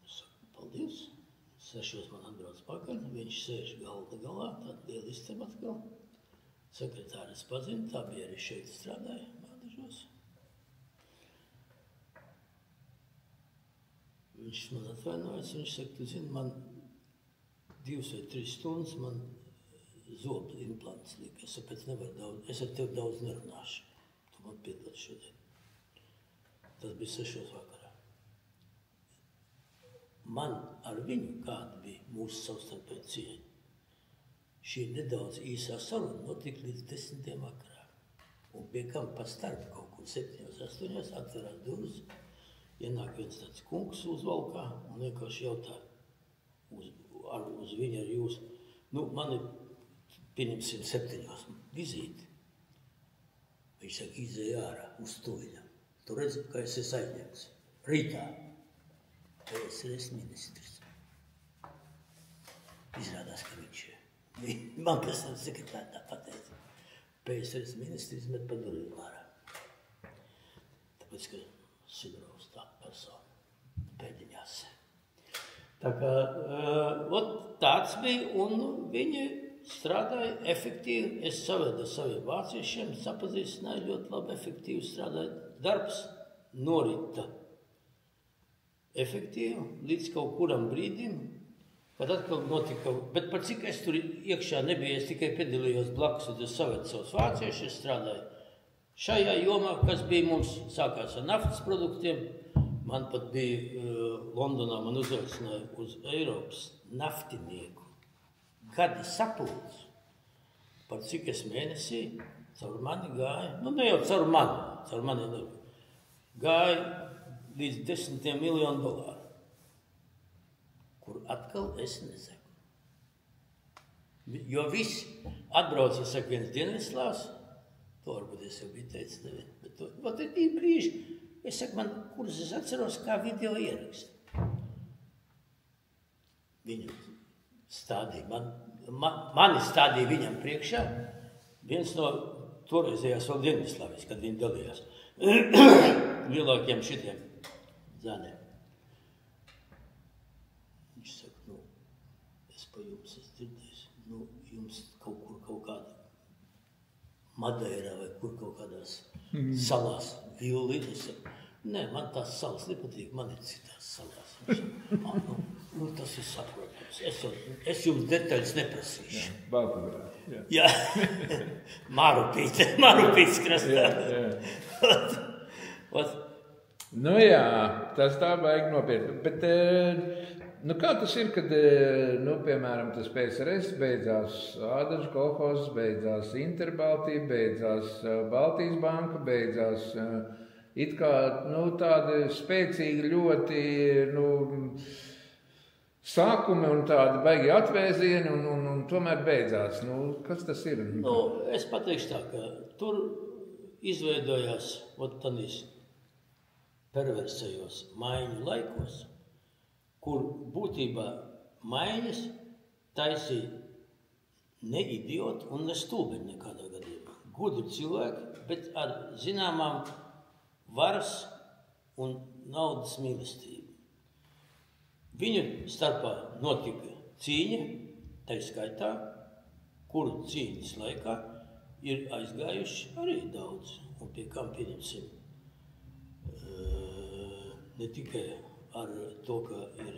[SPEAKER 2] Es saku, paldies. 6 man atbrauc pakaļ, viņš sēž galda galā, tāda liela istaba atkal. Sekretāris pazina, tā bija arī šeit strādāja, Mādažos. Viņš man atvainojas, viņš saka, tu zini, man 2 vai 3 stundas man zobu implants lika. Es saku, es ar tevi daudz nerunāšu. Tu man piedod šodien. Tas bija 6 vakarā. Man ar viņu kāda bija mūsu savstarpēja cieņa. Šī nedaudz īsā saruna notika līdz 10 vakarā. Un pie kam pa starp kaut kur 7-8 atverās durvis. Ienāk viens tāds kungs uzvalkā un vienkārši jautā uz viņu ar jūs. Man ir, pieņemsim, 7 vizīti. Viņš saka, izēja ārā uz tuviņam. Tu redzi, ka es esmu aizņemts. Rītā PSRS ministrs. Izrādās, ka viņš ir. Man pēc tam sekretāri tā pateica. PSRS ministrs met pa durvīm ārā. Tāpēc, ka Sidrovs tā persona pēdiņās. Tā kā tāds bija, un viņi strādāja efektīvi. Es savedu saviem vāciešiem, sapazīstināju ļoti labi efektīvi strādāju. Darbs norita efektīvi līdz kaut kuram brīdim, kad atkal notika, bet par cik es tur iekšā nebiju, es tikai piedalījos blakus, tad es savedu savus vāciešus, es strādāju šajā jomā, kas bija mums, sākās ar naftas produktiem. Man pat bija Londonā, man uzaicināja uz Eiropas naftinieku gada sapulci. Par cik es mēnesī caur mani gāja, nu ne jau caur mani nebija, gāja līdz $10 miljonu, kur atkal es nesaku. Jo viss atbrauca, saka, viens Dienvidslāvs, to varbūt es jau biju teicis tevi, bet to, vat ir tī brīži, es saku, man, kuras es atceros, kā video ierakstu. Viņu stādīja, mani stādīja viņam priekšā, viens no toreizējās vēl Dienvidslāvijas, kad viņi dalījās, lielākiem šitiem zēniem. Viņš saka, es pa jums esmu dzirdējis, jums kaut kāda Madeirā vai kur kaut kādās salās villītes. Nē, man tās salas nepatīk, man ir citās salās. Tas ir saprotams. Es jums detaļas neprasīšu.
[SPEAKER 1] Baltogrā.
[SPEAKER 2] Jā. Marupīts krastā.
[SPEAKER 1] Nu jā, tas tā baigi nopietni. Bet kā tas ir, kad, piemēram, tas PSRS beidzās Ādažu kolhozs, beidzās Interbaltija, beidzās Baltijas banka, beidzās it kā, tādi spēcīgi ļoti, sākumi un tādi baigi atvēzieni un tomēr beidzās. Kas tas ir?
[SPEAKER 2] Es pateikšu tā, ka tur izveidojās tādīs perversajos maiņu laikos, kur būtībā maiņas taisīja ne idioti un ne stulbeņi nekādā gadījumā. Gudri cilvēki, bet ar zināmām varas un naudas mīlestību. Viņu starpā notika cīņa, tai skaitā, kuru cīņas laikā ir aizgājuši arī daudz. Un pie kam pieņemsim ne tikai ar to, ka ir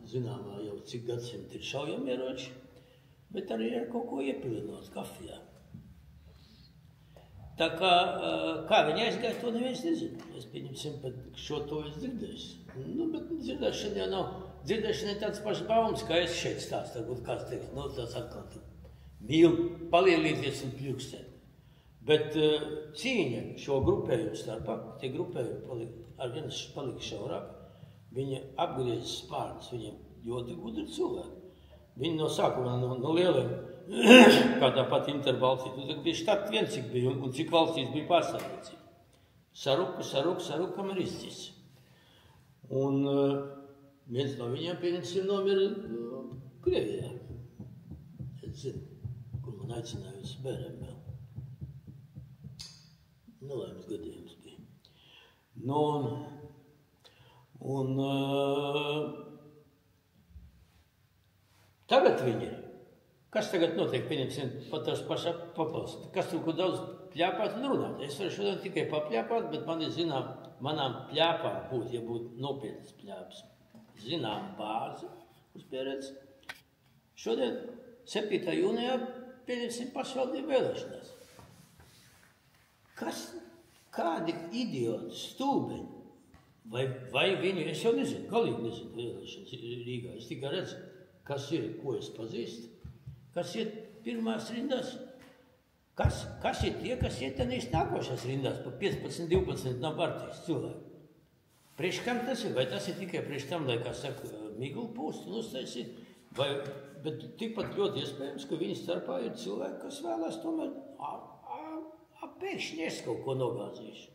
[SPEAKER 2] zināmā jau cik gadsimti ir šaujamieroči, bet arī ar kaut ko iepilinot kafijā. Tā kā viņi aizgāja, to neviens nezina. Es pieņemsim, pat šo to es dzirdēšu. Bet dzirdēšana jau nav. Dzirdēšana ir tāds pašs baumas, kā es šeit stāstu. Varbūt kāds teiks, tas atkal tu mīl palielīties un pļukstēt. Bet cīņa šo grupējumu starpā, tie grupējumi ar viens palika šaurāk, viņi apgriezis spārnus, viņiem ļoti gudri cilvēki. Viņi no sākuma, no lieliem, kā tāpat Interbaltija, tad bija štart viens, cik bija un cik valstīs bija pārstāvniecība. Saruku, kamēr izcis. Un viens no viņiem pieņemsim nomira Krievijā. Es zinu, kur man aicināja uz bērēm vēl. Nelaimes gadījums bija. Tagad viņi, kas tagad notiek, pieņemsim, pat tās pašā paplaust, kas tur, ko daudz pļāpāt un runāt. Es varu šodien tikai papļāpāt, bet man ir manām pļāpām būtu, ja būtu nopietnas pļāpas, zinām bāzi uz pieredzi. Šodien, 7. jūnijā, pieņemsim pašvaldību vēlēšanās. Kādi idioti, stūbeņi, vai viņi, es jau nezinu, galīgi nezinu vēlēšanas Rīgā, es tikai redzu, kas ir, ko es pazīstu, kas ir pirmās rindās, kas ir tie, kas ietenīs nākošās rindās, pa 15, 12 no partijas cilvēku. Priekš kam tas ir? Vai tas ir tikai priekš tam, lai, kā saka, miglu pūst un uztaisīt, bet tikpat ļoti iespējams, ka viņi starpā ir cilvēki, kas vēlās tomēr pēkšņi es kaut ko nogāzīšu.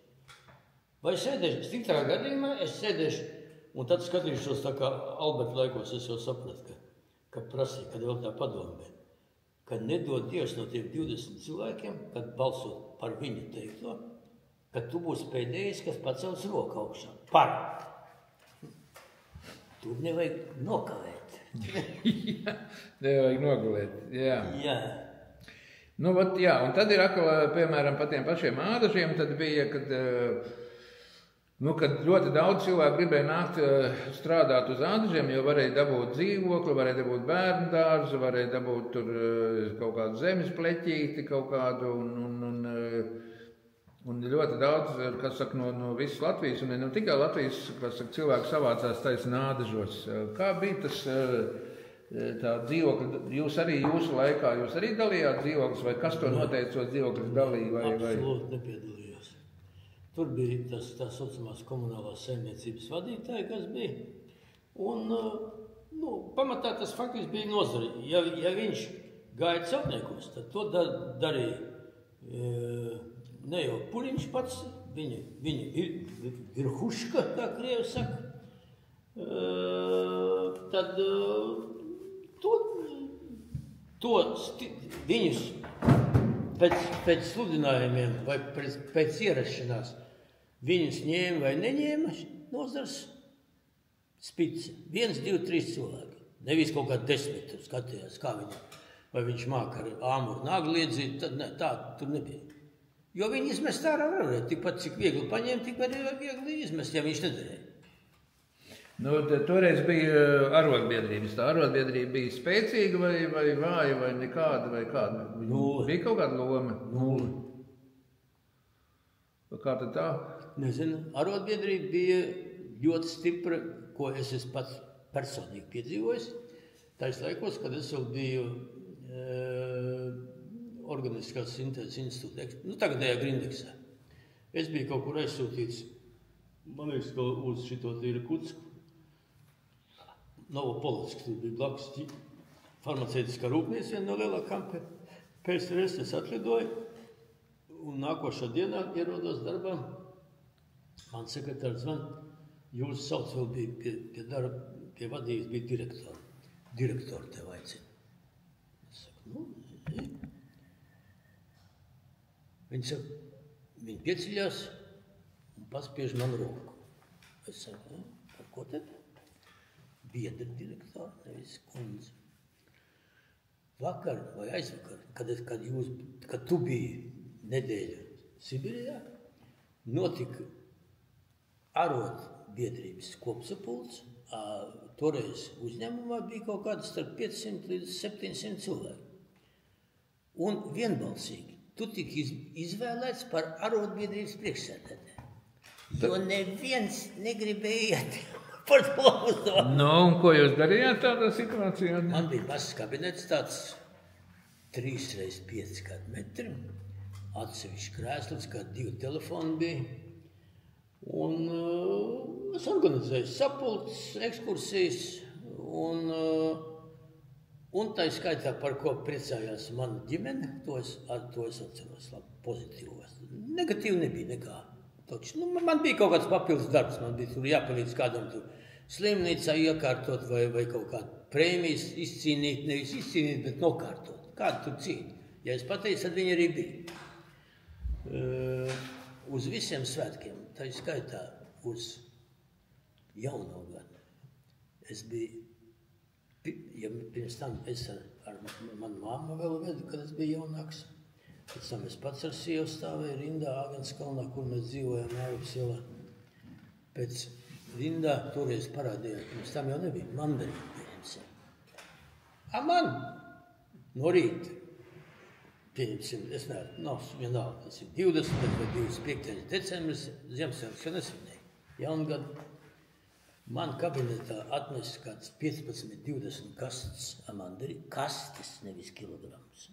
[SPEAKER 2] Vai sēdēšu, sliktā gadījumā es sēdēšu, un tad skatīšos tā kā Alberta laikos es jau sapratu, ka prasīja, kad vēl tā padomē, ka nedod Dievs no tiem 20 cilvēkiem, kad balsot par viņu teikto, ka tu būsi pēdējais, kas pacels roku augšā. Par! Tur nevajag nokavēt.
[SPEAKER 1] Nevajag nogulēt, jā.
[SPEAKER 2] Jā.
[SPEAKER 1] Jā, un tad ir atkal, piemēram, pa tiem pašiem ādažiem, tad bija, kad Kad ļoti daudz cilvēku gribēja nākt strādāt uz Andžiem, jo varēja dabūt dzīvokli, varēja dabūt bērnu dārzu, varēja dabūt tur kaut kādu zemes pleķīti, kaut kādu, un ļoti daudz, kas saka, no visas Latvijas, un ne tikai Latvijas, kas saka, cilvēki savācās taisa Nādažos. Kā bija tas tā dzīvokļa, jūsu laikā, jūs arī dalījāt dzīvokļus, vai kas to noteicos dzīvokļus dalīja?
[SPEAKER 2] Absolūti nepiedalījos. Tur bija tas tā saucamās komunālās saimniecības vadītāji, kas bija. Un, pamatā tas faktiski bija nozari. Ja viņš gāja celtniekos, tad to darīja ne jau Puļiņš pats, viņa virhuška, kā krievi saka. Tad viņus pēc sludinājumiem vai pēc ierašanās viņus ņēma vai neņēma nozars spice. 1, 2, 3 cilvēki. Nevis kaut kā 10 tur skatījās, kā viņi, vai viņš māka ar āmuru nagli iedzīt, tad ne, tā tur nebija. Jo viņi izmest ārā varēja, tikpat cik viegli paņemt, tik arī viegli izmest, ja viņš nedarīja.
[SPEAKER 1] Toreiz bija arotbiedrības. Tā arotbiedrība bija spēcīga vai vāja vai nekāda vai kāda? Bija kaut kāda loma?
[SPEAKER 2] Nulle.
[SPEAKER 1] Kā tad tā?
[SPEAKER 2] Nezinu, arotbiedrība bija ļoti stipra, ko es esmu pats personīgi piedzīvojis. Tais laikos, kad es vēl biju Organiskās sintēzes institūta, tagadējā Grindeksā. Es biju kaut kur aizsūtīts, man liekas, ka uz šito tīra Kucku. Novopolocks, tur bija blakus farmaceitiskā rūpnīca, viena no lielākām. Pēc es atlidoju, un nākošā dienā ierodos darbā. Man sekretārs zvan, jūs sauc vēl bija pie vadības, bija direktori. Direktori tev aicina. Es saku, Viņi saka, viņi pieceļās un paspiež man roku. Es saku, par ko tad? Biedra direktori, nevis kundze. Vakar vai aizvakar, kad tu biji nedēļu Sibirijā, notika arotbiedrības kopsapulcs. Toreiz uzņēmumā bija kaut kāda starp 500 līdz 700 cilvēki. Un vienbalsīgi tu tiki izvēlēts par arotbiedrības priekšsēdētāju. Jo neviens negribēja iet par to uzdot.
[SPEAKER 1] Un ko jūs darījāt tādā situācijā?
[SPEAKER 2] Man bija mazs kabinets, tāds 3x5 metri, atsevišķi krēsls, kā 2 telefoni bija. Un es organizēju sapulces, ekskursijas, un tā skaitā, par ko priecājās mana ģimene, to es atceros labi, pozitīvos. Negatīvi nebija nekā. Man bija kaut kāds papildus darbs, man bija tur jāpalīdz kādam tur slimnīcā iekārtot vai kaut kādu prēmijas izcīnīt, nevis izcīnīt, bet nokārtot. Kādu tur cīni? Ja es pateicu, tad viņi arī bija. Uz visiem svētkiem, tā skaitā uz jauno gadu. Es biju, ja pirms tam es ar manu mammu vēl vedu, kad es biju jaunāks. Pēc tam es pats ar sievu stāvēju rindā Āgenskalnā, kur mēs dzīvojam Ārupas ielā. Pēc rindā toreiz parādījās, pirms tam jau nebija mandarīna pieņemsim. Man no rīta. Pieņemsim, es neesmu, vienalga, tas ir 20. vai 25. decembris, Ziemassvētkus jau nesvinēju. Jaungadu man kabinetā atnesa kāds 15-20 kastes mandarīnu, kastes, nevis kilogramus.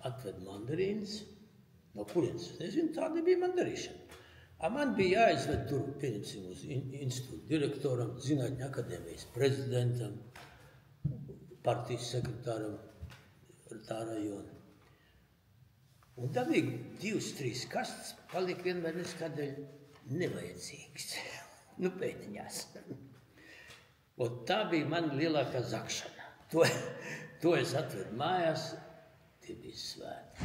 [SPEAKER 2] Atved mandarīnas, no kurienes, nezinu, tāda bija mandarīšana. Man bija jāizved tur, pieņemsim, uz institūtu direktoram, Zinātņu akadēmijas prezidentam, partijas sekretāram, tā rajona. Un tā bija 2-3 kastes, palika vienmēr neskādēļ nevajadzīgs. Pēdiņās. Un tā bija man lielākā zakšana. To es atvedu mājās, tie bija svēti.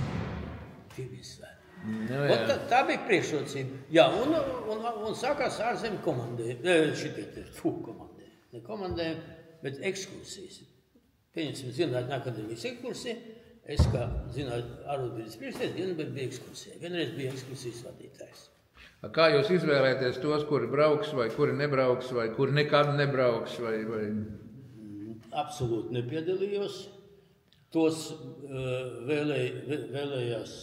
[SPEAKER 2] Tā bija priekšrocība. Jā, un sākās ārzemju komandējumi, ne komandējumi, bet ekskursijas. Pieņemsim Zinātņu akadēmijas ekskursija. Es kā zināju, arotbiedrības priekšsēdētājs, vienmēr bija ekskursija. Vienreiz bija ekskursijas vadītājs.
[SPEAKER 1] Kā jūs izvēlēties tos, kuri brauks, vai kuri nebrauks, vai kuri nekad nebrauks? Vai...
[SPEAKER 2] Absolūti nepiedalījos. Tos vēlējās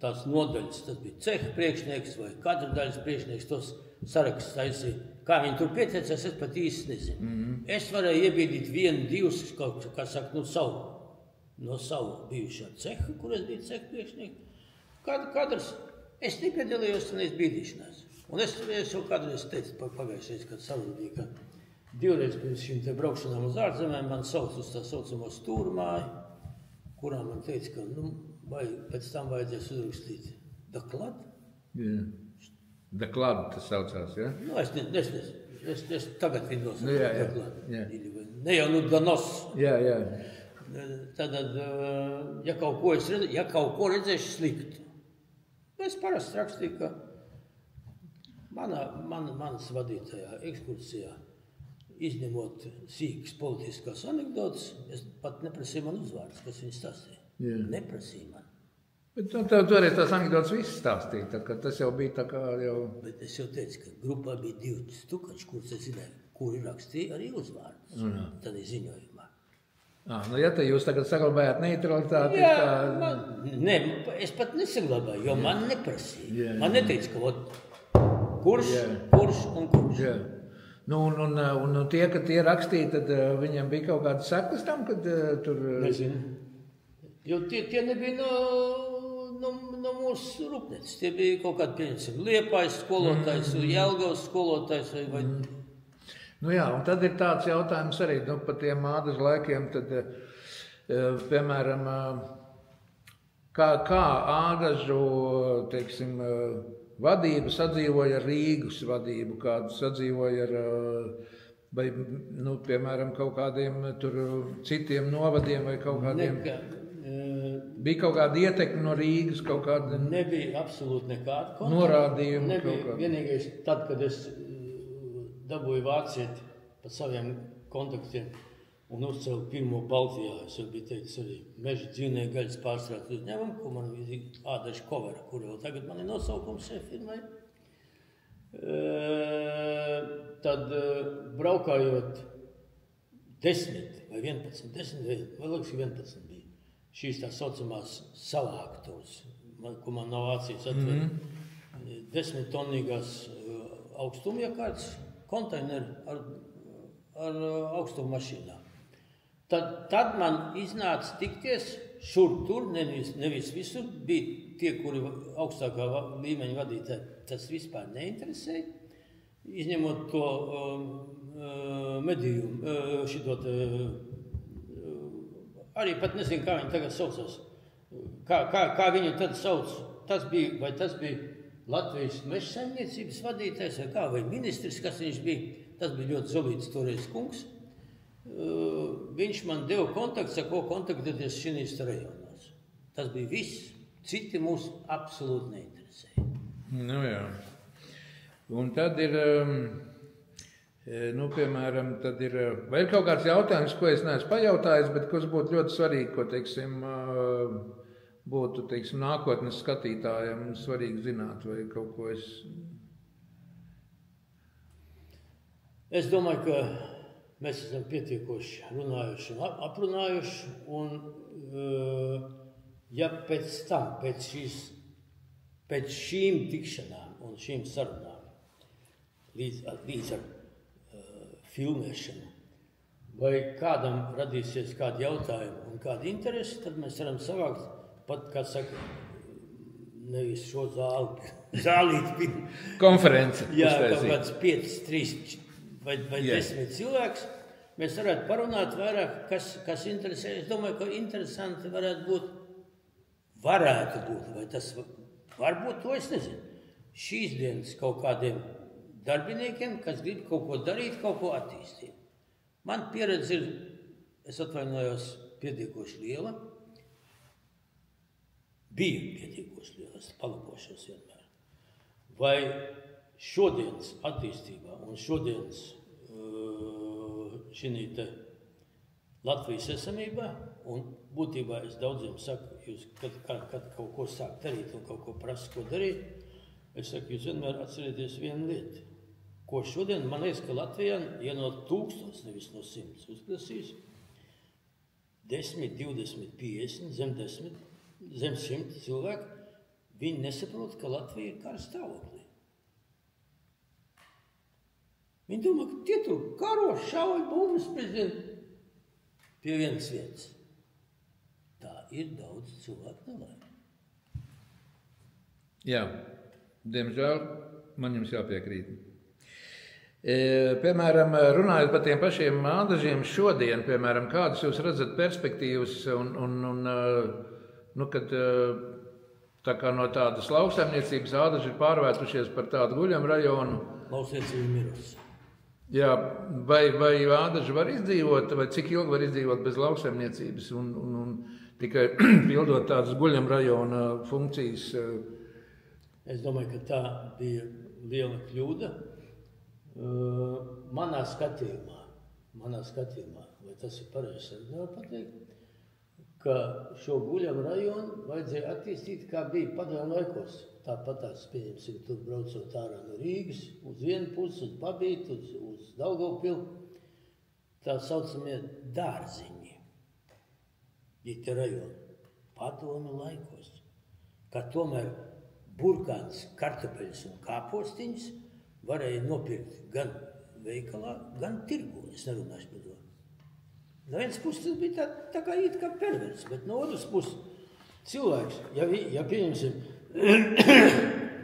[SPEAKER 2] tās nodaļas, tas bija ceha priekšnieks vai katra daļas priekšnieks, tos sarakstus taisīja. Kā viņi tur pieteicās, es pat īsti nezinu. Es varēju iebīdīt 1, 2, kā saka, no savu bijušā ceha, kur es biju ceha priekšnieks. Katrs, es nepiedalījos un es bīdīšanās. Un es jau kādreiz teicu pagājušreiz, kad saruna bija, ka 2 reizes pirms šīm te braukšanām uz ārzemēm man sauc uz tā saucamo stūrmāju, kurā man teica, ka vai pēc tam vajadzēs uzrakstīt daklad.
[SPEAKER 1] Daklad tas saucās, ja?
[SPEAKER 2] Es nezinu, es tagad viņu nosaucu daklad. Ne jau danos.
[SPEAKER 1] Jā.
[SPEAKER 2] Tad, ja kaut ko redzēšu sliktu, es parasti rakstīju, ka manas vadītajā ekskursijā, izņemot sīkas politiskās anekdotas, es pat neprasīju man uzvārds, kas viņas stāstīja. Neprasīju man.
[SPEAKER 1] Bet toreiz tās anekdotas viss stāstīja, tā kā tas jau bija tā kā jau...
[SPEAKER 2] Bet es jau teicu, ka grupā bija 2 stukači, kurus es zināju, kuri rakstīja arī uzvārdus. Tad ir ziņojumā.
[SPEAKER 1] Ja te jūs tagad saglabājāt neutralitāti...
[SPEAKER 2] Nē, es pat nesaglabāju, jo man neprasīja. Man neteica, ka kurš un kurš.
[SPEAKER 1] Un tie, ka tie rakstīja, tad viņiem bija kaut kādas sekas tam, kad tur...
[SPEAKER 2] Nezinu. Jo tie nebija no mūsu rūpnīcas. Tie bija kaut kādi, pieņemsim, Liepājas skolotājs, Jelgavas skolotājs vai...
[SPEAKER 1] Un tad ir tāds jautājums arī, par tiem ādas laikiem, tad, piemēram, kā ādažu, teiksim, vadība sadzīvoja ar Rīgas vadību, kādu sadzīvoja ar, vai, piemēram, kaut kādiem tur citiem novadiem vai kaut kādiem... Bija kaut kāda ietekme no Rīgas, kaut kāda...
[SPEAKER 2] Nebija absolūti nekāda kontakta.
[SPEAKER 1] Norādījuma.
[SPEAKER 2] Nebija vienīgais tad, kad es dabūju vācieti pa saviem kontaktiem un uzcēlu pirmo Baltijā. Es jau biju teicis arī meža dzīvnieku gaļas pārstrādes uzņēmumu, ko man bija ādaša kovera, kur jau tagad man ir nosaukums šai firmai. Tad braukājot 10 vai 11 vai liekas 11 bija šīs tā saucamās savāktuvas, ko man no Vācijas atver 10 tonnīgās augstumiekārtas konteineri ar augstumu mašīnām. Tad man iznāca tikties šur tur, nevis visur, bija tie, kuri augstākā līmeņa vadītāji, tas vispār neinteresēja, izņemot to medījumu, šitot, arī pat nezinu, kā viņi tagad saucās, kā viņu tad sauc, tas bija Latvijas meža saimniecības vadītājs vai ministrs, kas viņš bija, tas bija ļoti zolīts toreiz kungs. Viņš man deva kontakts, ar ko kontaktēties šīs rajonās. Tas bija viss, citi mūs absolūti neinteresēja.
[SPEAKER 1] Un tad ir, piemēram, vai ir kaut kāds jautājums, ko es neesmu pajautājis, bet kas būtu ļoti svarīgi, ko, teiksim, būtu, teiksim, nākotnes skatītājiem svarīgi zināt, vai kaut ko es...
[SPEAKER 2] Es domāju, ka mēs esam pietiekoši runājuši un aprunājuši, un ja pēc tam, pēc šīm tikšanām un šīm sarunām, līdz ar filmēšanu, vai kādam radīsies kādi jautājumi un kādi interesi, tad mēs varam savākt pat, kā saka, nevis šo zālīti.
[SPEAKER 1] Konference.
[SPEAKER 2] Jā, kaut kāds 5, 3 vai 10 cilvēks. Mēs varētu parunāt vairāk, kas interesē. Es domāju, ka interesanti varētu būt, vai tas var būt, to es nezinu. Šīs dienas kaut kādiem darbiniekiem, kas grib kaut ko darīt, kaut ko attīstīt. Man pieredze ir, es atvainojos, pietiekoši liela. Bija pietiekoši liela, es palabošos vienmēr. Vai šodienas attīstībā un šodienas šī te Latvijas esamībā, un būtībā es daudziem saku, jūs, kad kaut ko sāk darīt un kaut ko prasa, ko darīt, Es saku, jūs vienmēr atcerieties vienu lietu, ko šodien, man liekas, ka Latvijā, ja no 1000, nevis no 100 uzprasīs, 10, 20, 50, zem 100 cilvēku, viņi nesaprot, ka Latvija ir kara stāvoklī. Viņi domā, ka tie tur karo, šauj, bumbas pie vienas vietas. Tā ir daudz cilvēku nelaime.
[SPEAKER 1] Jā, diemžēl man jums jāpiekrīt. Piemēram, runājot par tiem pašiem ādažiem šodien, piemēram, kādas jūs redzat perspektīvas kad tā kā no tādas lauksaimniecības ādaži ir pārvērtušies par tādu guļam rajonu.
[SPEAKER 2] Lauksaimniecība mirus.
[SPEAKER 1] Jā, vai ādaži var izdzīvot, vai cik ilgi var izdzīvot bez lauksaimniecības un tikai pildot tādas guļam rajona funkcijas?
[SPEAKER 2] Es domāju, ka tā bija liela kļūda. Manā skatījumā, vai tas ir pareizi, es nevaru pateikt, ka šo guļam rajonu vajadzēja attīstīt, kā bija padomju laikos. Tāpat tās, pieņemsim, tur braucot ārā no Rīgas, uz vienu pusi, uz Babītu, uz Daugavpilu, tā saucamie dārziņi, ir tie rajoni, padomju laikos, kā tomēr burkāns, kartupeļus un kāpostiņus varēja nopirkt gan veikalā, gan tirgu. Es nerunāšu par to. No vienas puses tas bija tā kā it kā pervers, bet no otras puses cilvēks, ja pieņemsim,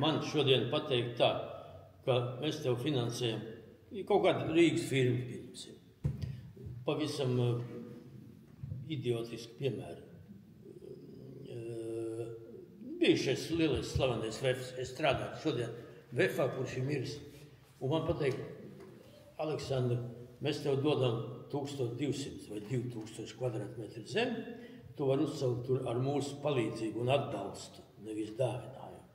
[SPEAKER 2] man šodien pateikt tā, ka mēs tev finansējam kaut kādu Rīgas firmu, pieņemsim. Pavisam idiotiski piemēru. Bijušais lielais slavenais vefs, es strādāju šodien vefā, kurš ir miris. Un man pateikt, Aleksandr, mēs tev dodam 1200 vai 2000 kvadrātmetru zemi, tu vari uzcelt tur ar mūsu palīdzību un atbalstu, nevis dāvinājumu.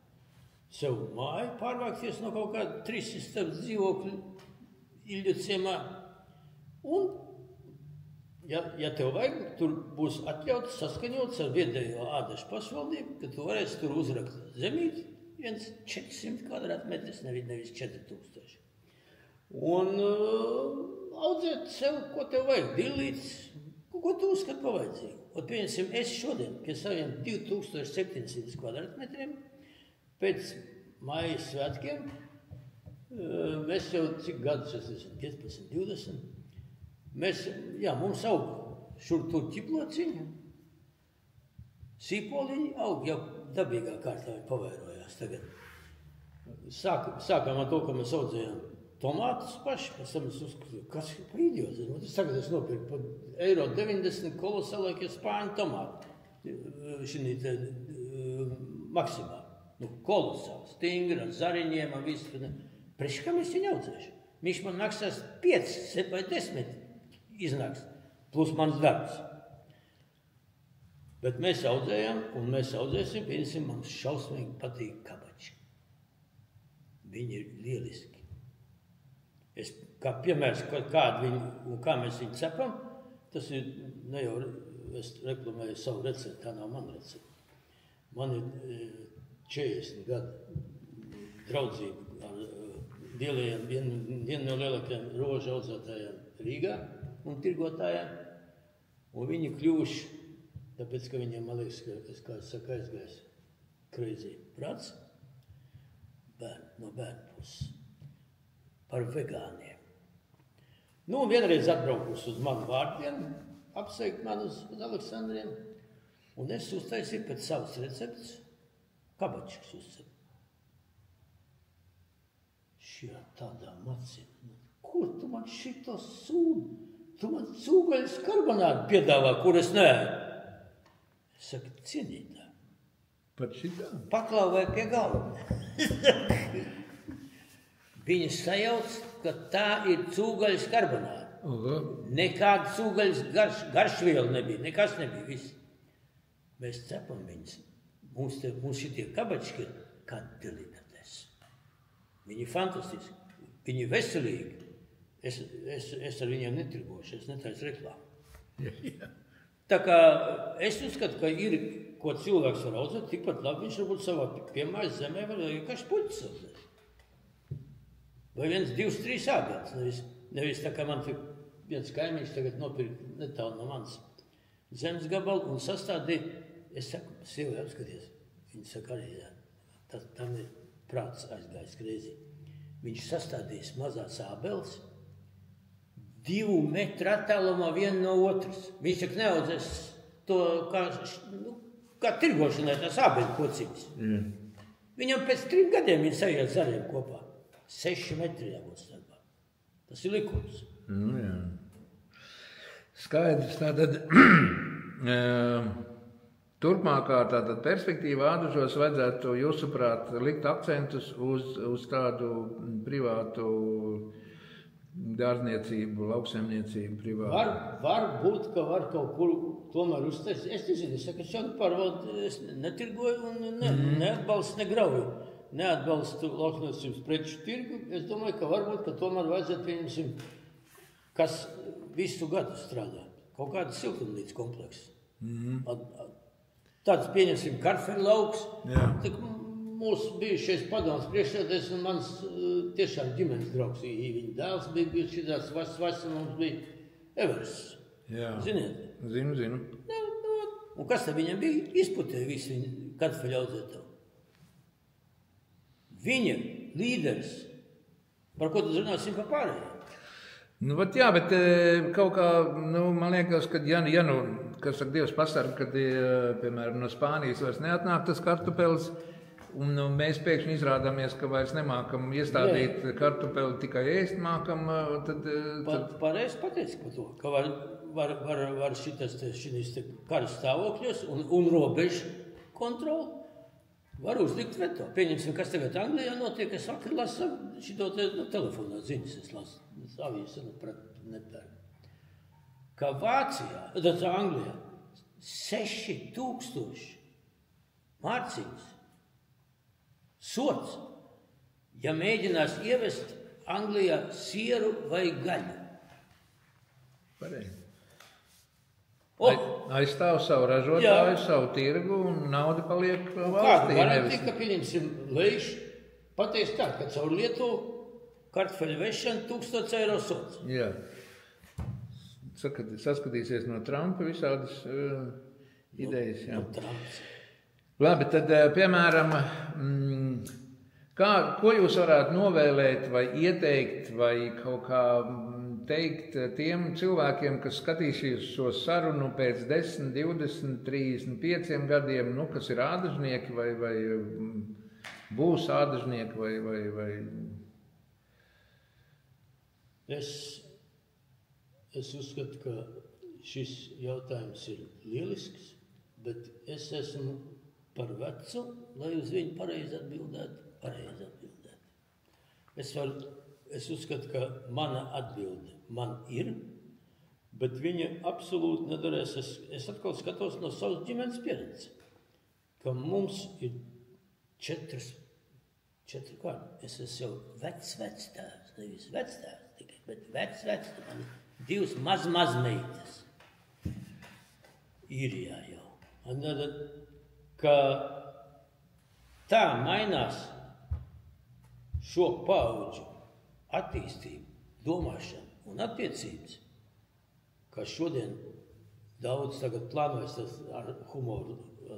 [SPEAKER 2] Sev māju pārvākties no kaut kāda 300 dzīvokļu Ilģu ciemā. Un, ja tev vajag, tur būs atļauts saskaņots ar vietējo ādašu pašvaldību, ka tu varēsi tur uzrakt zemīti, 400 kvadrātmetrs, nevis 4000. Un audzēt sev, ko tev vajag, dillīts, ko tu uzskat pa vajadzīgu. Un pieņemsim, es šodien pie saviem 2700 kvadrātmetriem pēc mājas svētkiem, mēs jau cik gadus, es esmu 15, 20, mums aug šur tur ķiplociņi, sīpoliņi aug jau dabīgā kārtā pavairojās tagad. Sākām ar to, ka mēs audzējām tomātus paši, pēc tam es uzskatīju, kas ir par idiots. Tagad es nopirku par €90 kolosālākie spāņu tomāti. Šī te maksimā. Kolosāli, stingri, ar zariņiem un viss. Priekš kā mēs viņu audzēšu? Viņš man maksās 5 vai 10 iznāks, plus mans darbs. Bet mēs audzējām, un mēs audzēsim, pieņemsim, man šausmīgi patīk kabači. Viņi ir lieliski. Es kā piemērs, kādu viņu un kā mēs viņu cepam, tas ir, ne jau es reklamēju savu recepti, tā nav man recepti. Man ir 40 gadu draudzība ar lielajiem, vienu no lielākajiem rožu audzētājiem Rīgā un tirgotājiem, un viņi kļuvuši, tāpēc, ka viņiem, man liekas, ka es, kā es saku, aizgājis crazy prāts, no bērnu puses, par vegāniem. Vienreiz atbraukus uz manu vārdienu, apsveikt man uz Aleksandriem, un es uztaisīju pēc savas receptes kabačikas uzcepu. Šajā tādā macina, ko tu man šito sūdi? Tu man cūgaļas karbonādu piedāvā, kur es neēdu. Es saku, cienītā.
[SPEAKER 1] Pat šitā?
[SPEAKER 2] Paklauvē pie galva. Viņi sajauc, ka tā ir cūgaļas karbonāda. Nekāda cūgaļas garšviela nebija, nekas nebija, viss. Mēs cepam viņus. Mums šitie kabački ir kā delikates. Viņi fantastiski, viņi veselīgi. Es ar viņiem netirgošu, es netaisu reklāmu. Tā kā es uzskatu, ka ir ko cilvēks var audzēt, tikpat labi viņš varbūt savā piemājas zemē var vienkārši puķis audzēt. Vai 1, 2, 3 ābēts. Nevis tā kā man viens kaimiņš tagad nopirka netālu no manas zemes gabalu un sastādīja. Es saku, sievai apskaties. Viņa saka arī, jā, tam ir prāts aizgājis greizi. Viņš sastādījis mazās ābeles 2 metru attālumā viena no otras. Viņš saka, neaudzēs to kā tirgošanai tās ābeļu kociņas. Viņam pēc 3 gadiem viņa sajiet zariem kopā. 6 metri jābūt starpā. Tas ir likums.
[SPEAKER 1] Jā. Skaidrs. Tātad turpmākā perspektīva Ādažos vajadzētu, jūsuprāt, likt akcentus uz tādu privātu dārzniecību, lauksaimniecību privātu.
[SPEAKER 2] Var būt, ka var kaut kur tomēr uztaisīt. Es nezinu, es saku, šādu pārvaldu es netirgoju un neatbalstu, negrauju. Neatbalstu lauksaimniecības preču tirgu. Es domāju, ka varbūt, ka tomēr vajadzētu, pieņemsim, kas visu gadu strādā. Kaut kāda siltumnīca kompleksa. Tāds, pieņemsim, kartfeļu lauks. Mūsu bijušais padoms priekšsēdētājs un mans tiešām ģimenes draugs. Viņa dēls bija šitās Vass un mums bija Eversts. Ziniet?
[SPEAKER 1] Zinu.
[SPEAKER 2] Un kas tad viņam bija? Izputēja visu viņa kartfeļu audzētavu. Viņa līderis, par ko tad runāsim par pārējiem?
[SPEAKER 1] Bet kaut kā, man liekas, ka kas saka, Dievs pasarg, kad, piemēram, no Spānijas vairs neatnāk tas kartupelis, un mēs pēkšņi izrādāmies, ka vairs nemākam iestādīt kartupeli, tikai ēst mākam, tad...
[SPEAKER 2] Pareizi pateici par to, ka var šitas karas stāvokļos un robežu kontroli. Var uzlikt veto. Pieņemsim, kas tagad Anglijā notiek. Es vakar lasu šito telefonā ziņas. Es lasu. Avijas nepērnu. Ka Vācijā, tad Anglijā, 6000 mārciņas sots, ja mēģinās ievest Anglijā sieru vai gaļu.
[SPEAKER 1] Pareizi. Aizstāv savu ražotāju, savu tirgu un nauda paliek valstī.
[SPEAKER 2] Kādu garantija, ka pieņemsim Leiš pateiks tā, ka caur Lietuvu kartfeļu vešana 1000 eiro sots.
[SPEAKER 1] Jā. Saskatīsies no Trumpa visādas idejas. Jā.
[SPEAKER 2] No Trumps.
[SPEAKER 1] Labi, tad, piemēram, ko jūs varētu novēlēt vai ieteikt vai kaut kā teikt tiem cilvēkiem, kas skatīsies šo sarunu pēc 10, 20, 35 gadiem, kas ir ādažnieki vai būs ādažnieki vai...
[SPEAKER 2] Es uzskatu, ka šis jautājums ir lielisks, bet es esmu par vecu, lai uz viņu pareizi atbildētu. Es uzskatu, ka mana atbilde man ir, bet viņa absolūti nedarēs. Es atkal skatos no savas ģimenes pieredzes, ka mums ir 4 kādi. Es esmu jau vectēvs, nevis vectēvs tikai, bet vectēvs. Man ir 2 mazmeitas. Īrijā jau. Ka tā mainās šo paudžu attīstību, domāšanu un attiecības, kā šodien daudz tagad plānojas ar humoru,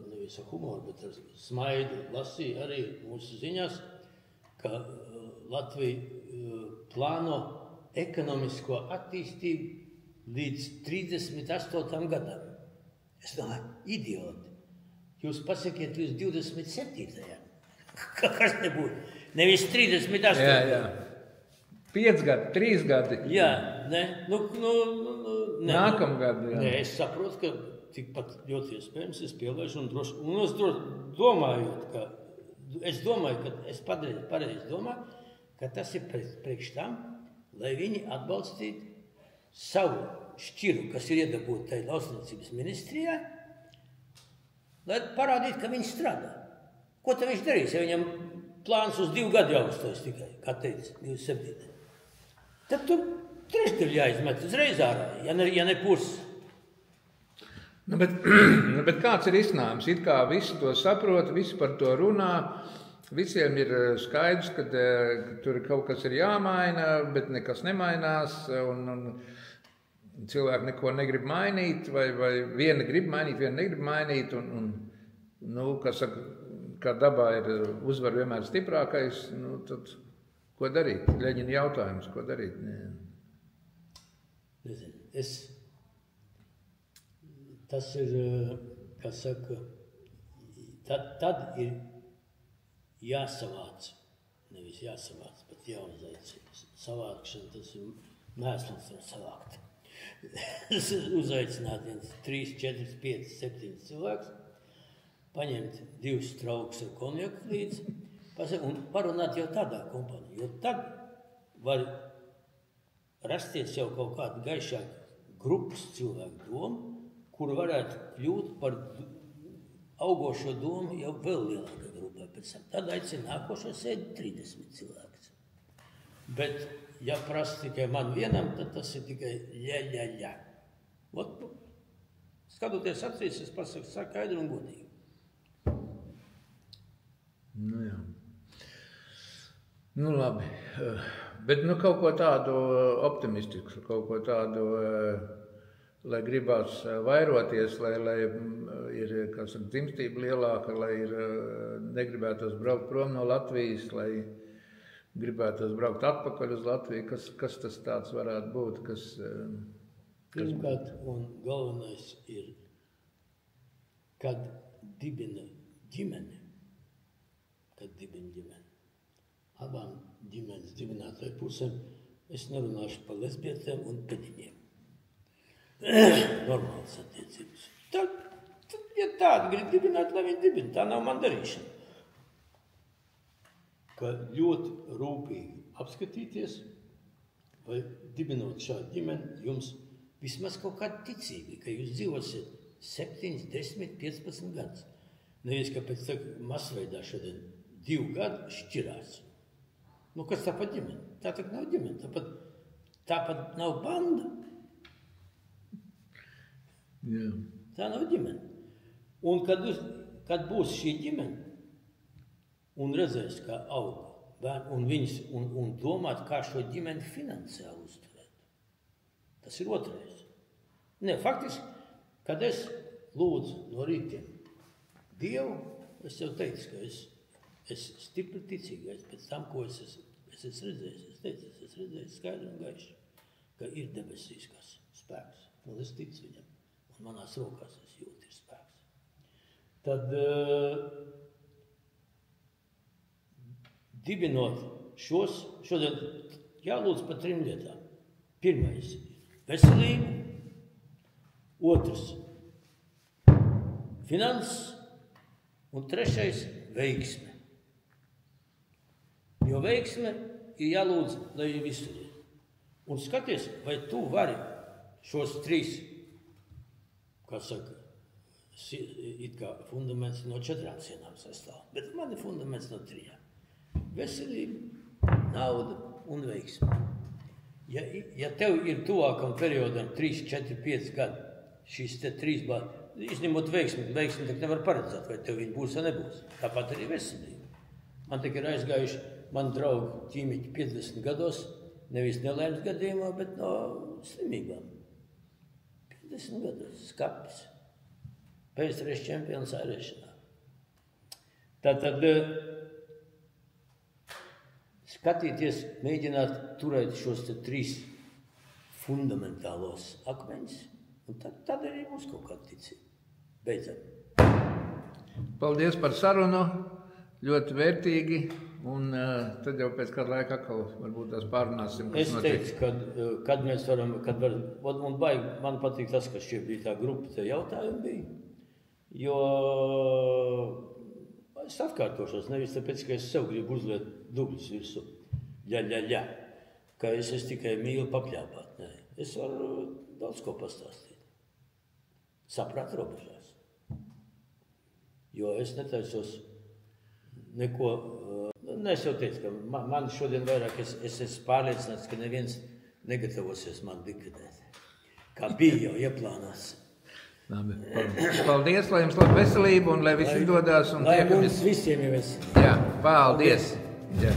[SPEAKER 2] nevis ar humoru, bet ar smaidu lasīja arī mūsu ziņās, ka Latvija plāno ekonomisko attīstību līdz 38 gadam. Es domāju, idioti, jūs pasakiet līdz 27. Kas nebūtu? Nevis 38.
[SPEAKER 1] Jā. 5 gadi, 3 gadi.
[SPEAKER 2] Jā, ne.
[SPEAKER 1] Nākamgad, jā.
[SPEAKER 2] Nē, es saprotu, ka tikpat ļoti iespējams es pielaižu un droši. Un es domāju, ka es pareizi domāju, ka tas ir priekš tam, lai viņi atbalstītu savu šķiru, kas ir iedabūta tajā lauksaimniecības ministrijā, lai parādītu, ka viņi strādā. Ko tad viņš darīs, ja viņam plāns uz 2 gadu jāuzstājas tikai, kā teica, 27. Tad tur trešdaļa jāizmet uzreiz ārā, ja ne purs.
[SPEAKER 1] Bet kāds ir risinājums? It kā visi to saprot, visi par to runā, visiem ir skaidrs, ka tur kaut kas ir jāmaina, bet nekas nemainās, un cilvēki neko negrib mainīt, vai viena grib mainīt, viena negrib mainīt, kā dabā ir uzvar vienmēr stiprākais, tad ko darīt? Ļeņina jautājums, ko darīt?
[SPEAKER 2] Nezinu, tas ir, kā saka, tad ir jāsavāc, nevis jāsavāc, bet jāuzaicina. Savākšana, tas ir mēsls var savākt. Uzaicināt 3, 4, 5, 7 cilvēkus, paņemt 2 straukus ar konjaku līdzi un parunāt jau tādā kompānijā, jo tad var rasties jau kaut kāda gaišāka grupas cilvēku doma, kur varētu kļūt par augošo domu jau vēl lielākai grupai. Pēc tam tad aicina nākošo sēdi 30 cilvēkus. Bet, ja prasa tikai man vienam, tad tas ir tikai ļa. Skatoties acīs, es pasaku skaidri un godīgi.
[SPEAKER 1] Jā. Labi. Bet kaut ko tādu optimistisku, kaut ko tādu, lai gribās vairoties, lai ir, kā saka, dzimstība lielāka, lai negribētos braukt prom no Latvijas, lai gribētos braukt atpakaļ uz Latviju. Kas tas tāds varētu būt?
[SPEAKER 2] Pirmkārt, un galvenais ir, kad dibina ģimeni, abām ģimenes dibinātāju pusēm, es nerunāšu par lesbietēm un pediņiem. Normāls attiecības. Tad, ja tādi grib dibināt, lai viņi dibina, tā nav man darīšana. Ka ļoti rūpīgi apskatīties, vai dibinot šādu ģimeni, jums vismaz kaut kāda ticība, ka jūs dzīvosiet 7, 10, 15 gadus. Nevis, ka pēc tā masveidā šodien 2 gadi šķirās. Kas tā pat ģimene? Tā tak nav ģimene, tāpat nav banda.
[SPEAKER 1] Jā.
[SPEAKER 2] Tā nav ģimene. Un kad būs šī ģimene, un redzēs, kā aug bērni, un domāt, kā šo ģimeni finansiāli uzturēt. Tas ir otrais. Faktiski, kad es lūdzu no rītiem Dievu, es jau teicu, ka es stipri ticīgais pēc tam, ko es esmu redzējis. Es teicu, es esmu redzējis skaidri un gaiši, ka ir debesīs kas spēks. Un es ticu viņam. Un manās rokās es jūtu ir spēks. Tad dibinot šodien jālūdz par 3 lietām. Pirmais – veselība. Otrs – finanses. Un 3. – veiksme. Jo veiksme ir jālūdz, lai ir visur. Un skaties, vai tu vari šos 3, kā saka, it kā fundaments no 4 sienām sastāv, bet man ir fundaments no 3. Veselība, nauda un veiksme. Ja tev ir tuvākam periodam 3, 4, 5 gadi, šīs te 3 bādi, izņemot veiksmi tak nevar paredzēt, vai tev viņi būs vai nebūs. Tāpat arī veselība. Man tik ir aizgājuši mani draugi ķīmiķi 50 gados, nevis nelēmas gadījumā, bet no slimībām. 50 gados, skapis. PSRS čempions ārēšanā. Tātad skatīties, mēģināt turēt šos 3 fundamentālos akmeņus, un tad arī būs kaut kāda ticība. Beidzam.
[SPEAKER 1] Paldies par sarunu, ļoti vērtīgi, un tad jau pēc kāda laika atkal varbūt tās pārunāsim, kas notiek.
[SPEAKER 2] Es teicu, kad mēs varam, un baigi, man patīk tas, ka šie bija tā grupa, tie jautājumi bija, jo es atkārtošos, nevis tāpēc, ka es sev gribu uzliet dubļus virsū, ka es tikai mīlu papļāpāt, nē. Es varu daudz ko pastāstīt. Saprāt robežās. Jo es netaisos neko, es jau teicu, ka man šodien vairāk, es esmu pārliecināts, ka neviens negatavosies man likvidēt. Kā bija jau ieplānās.
[SPEAKER 1] Labi, paldies, lai jums laba veselība un lai viss izdodas.
[SPEAKER 2] Lai mums visiem ir veselība.
[SPEAKER 1] Jā, paldies. Jā.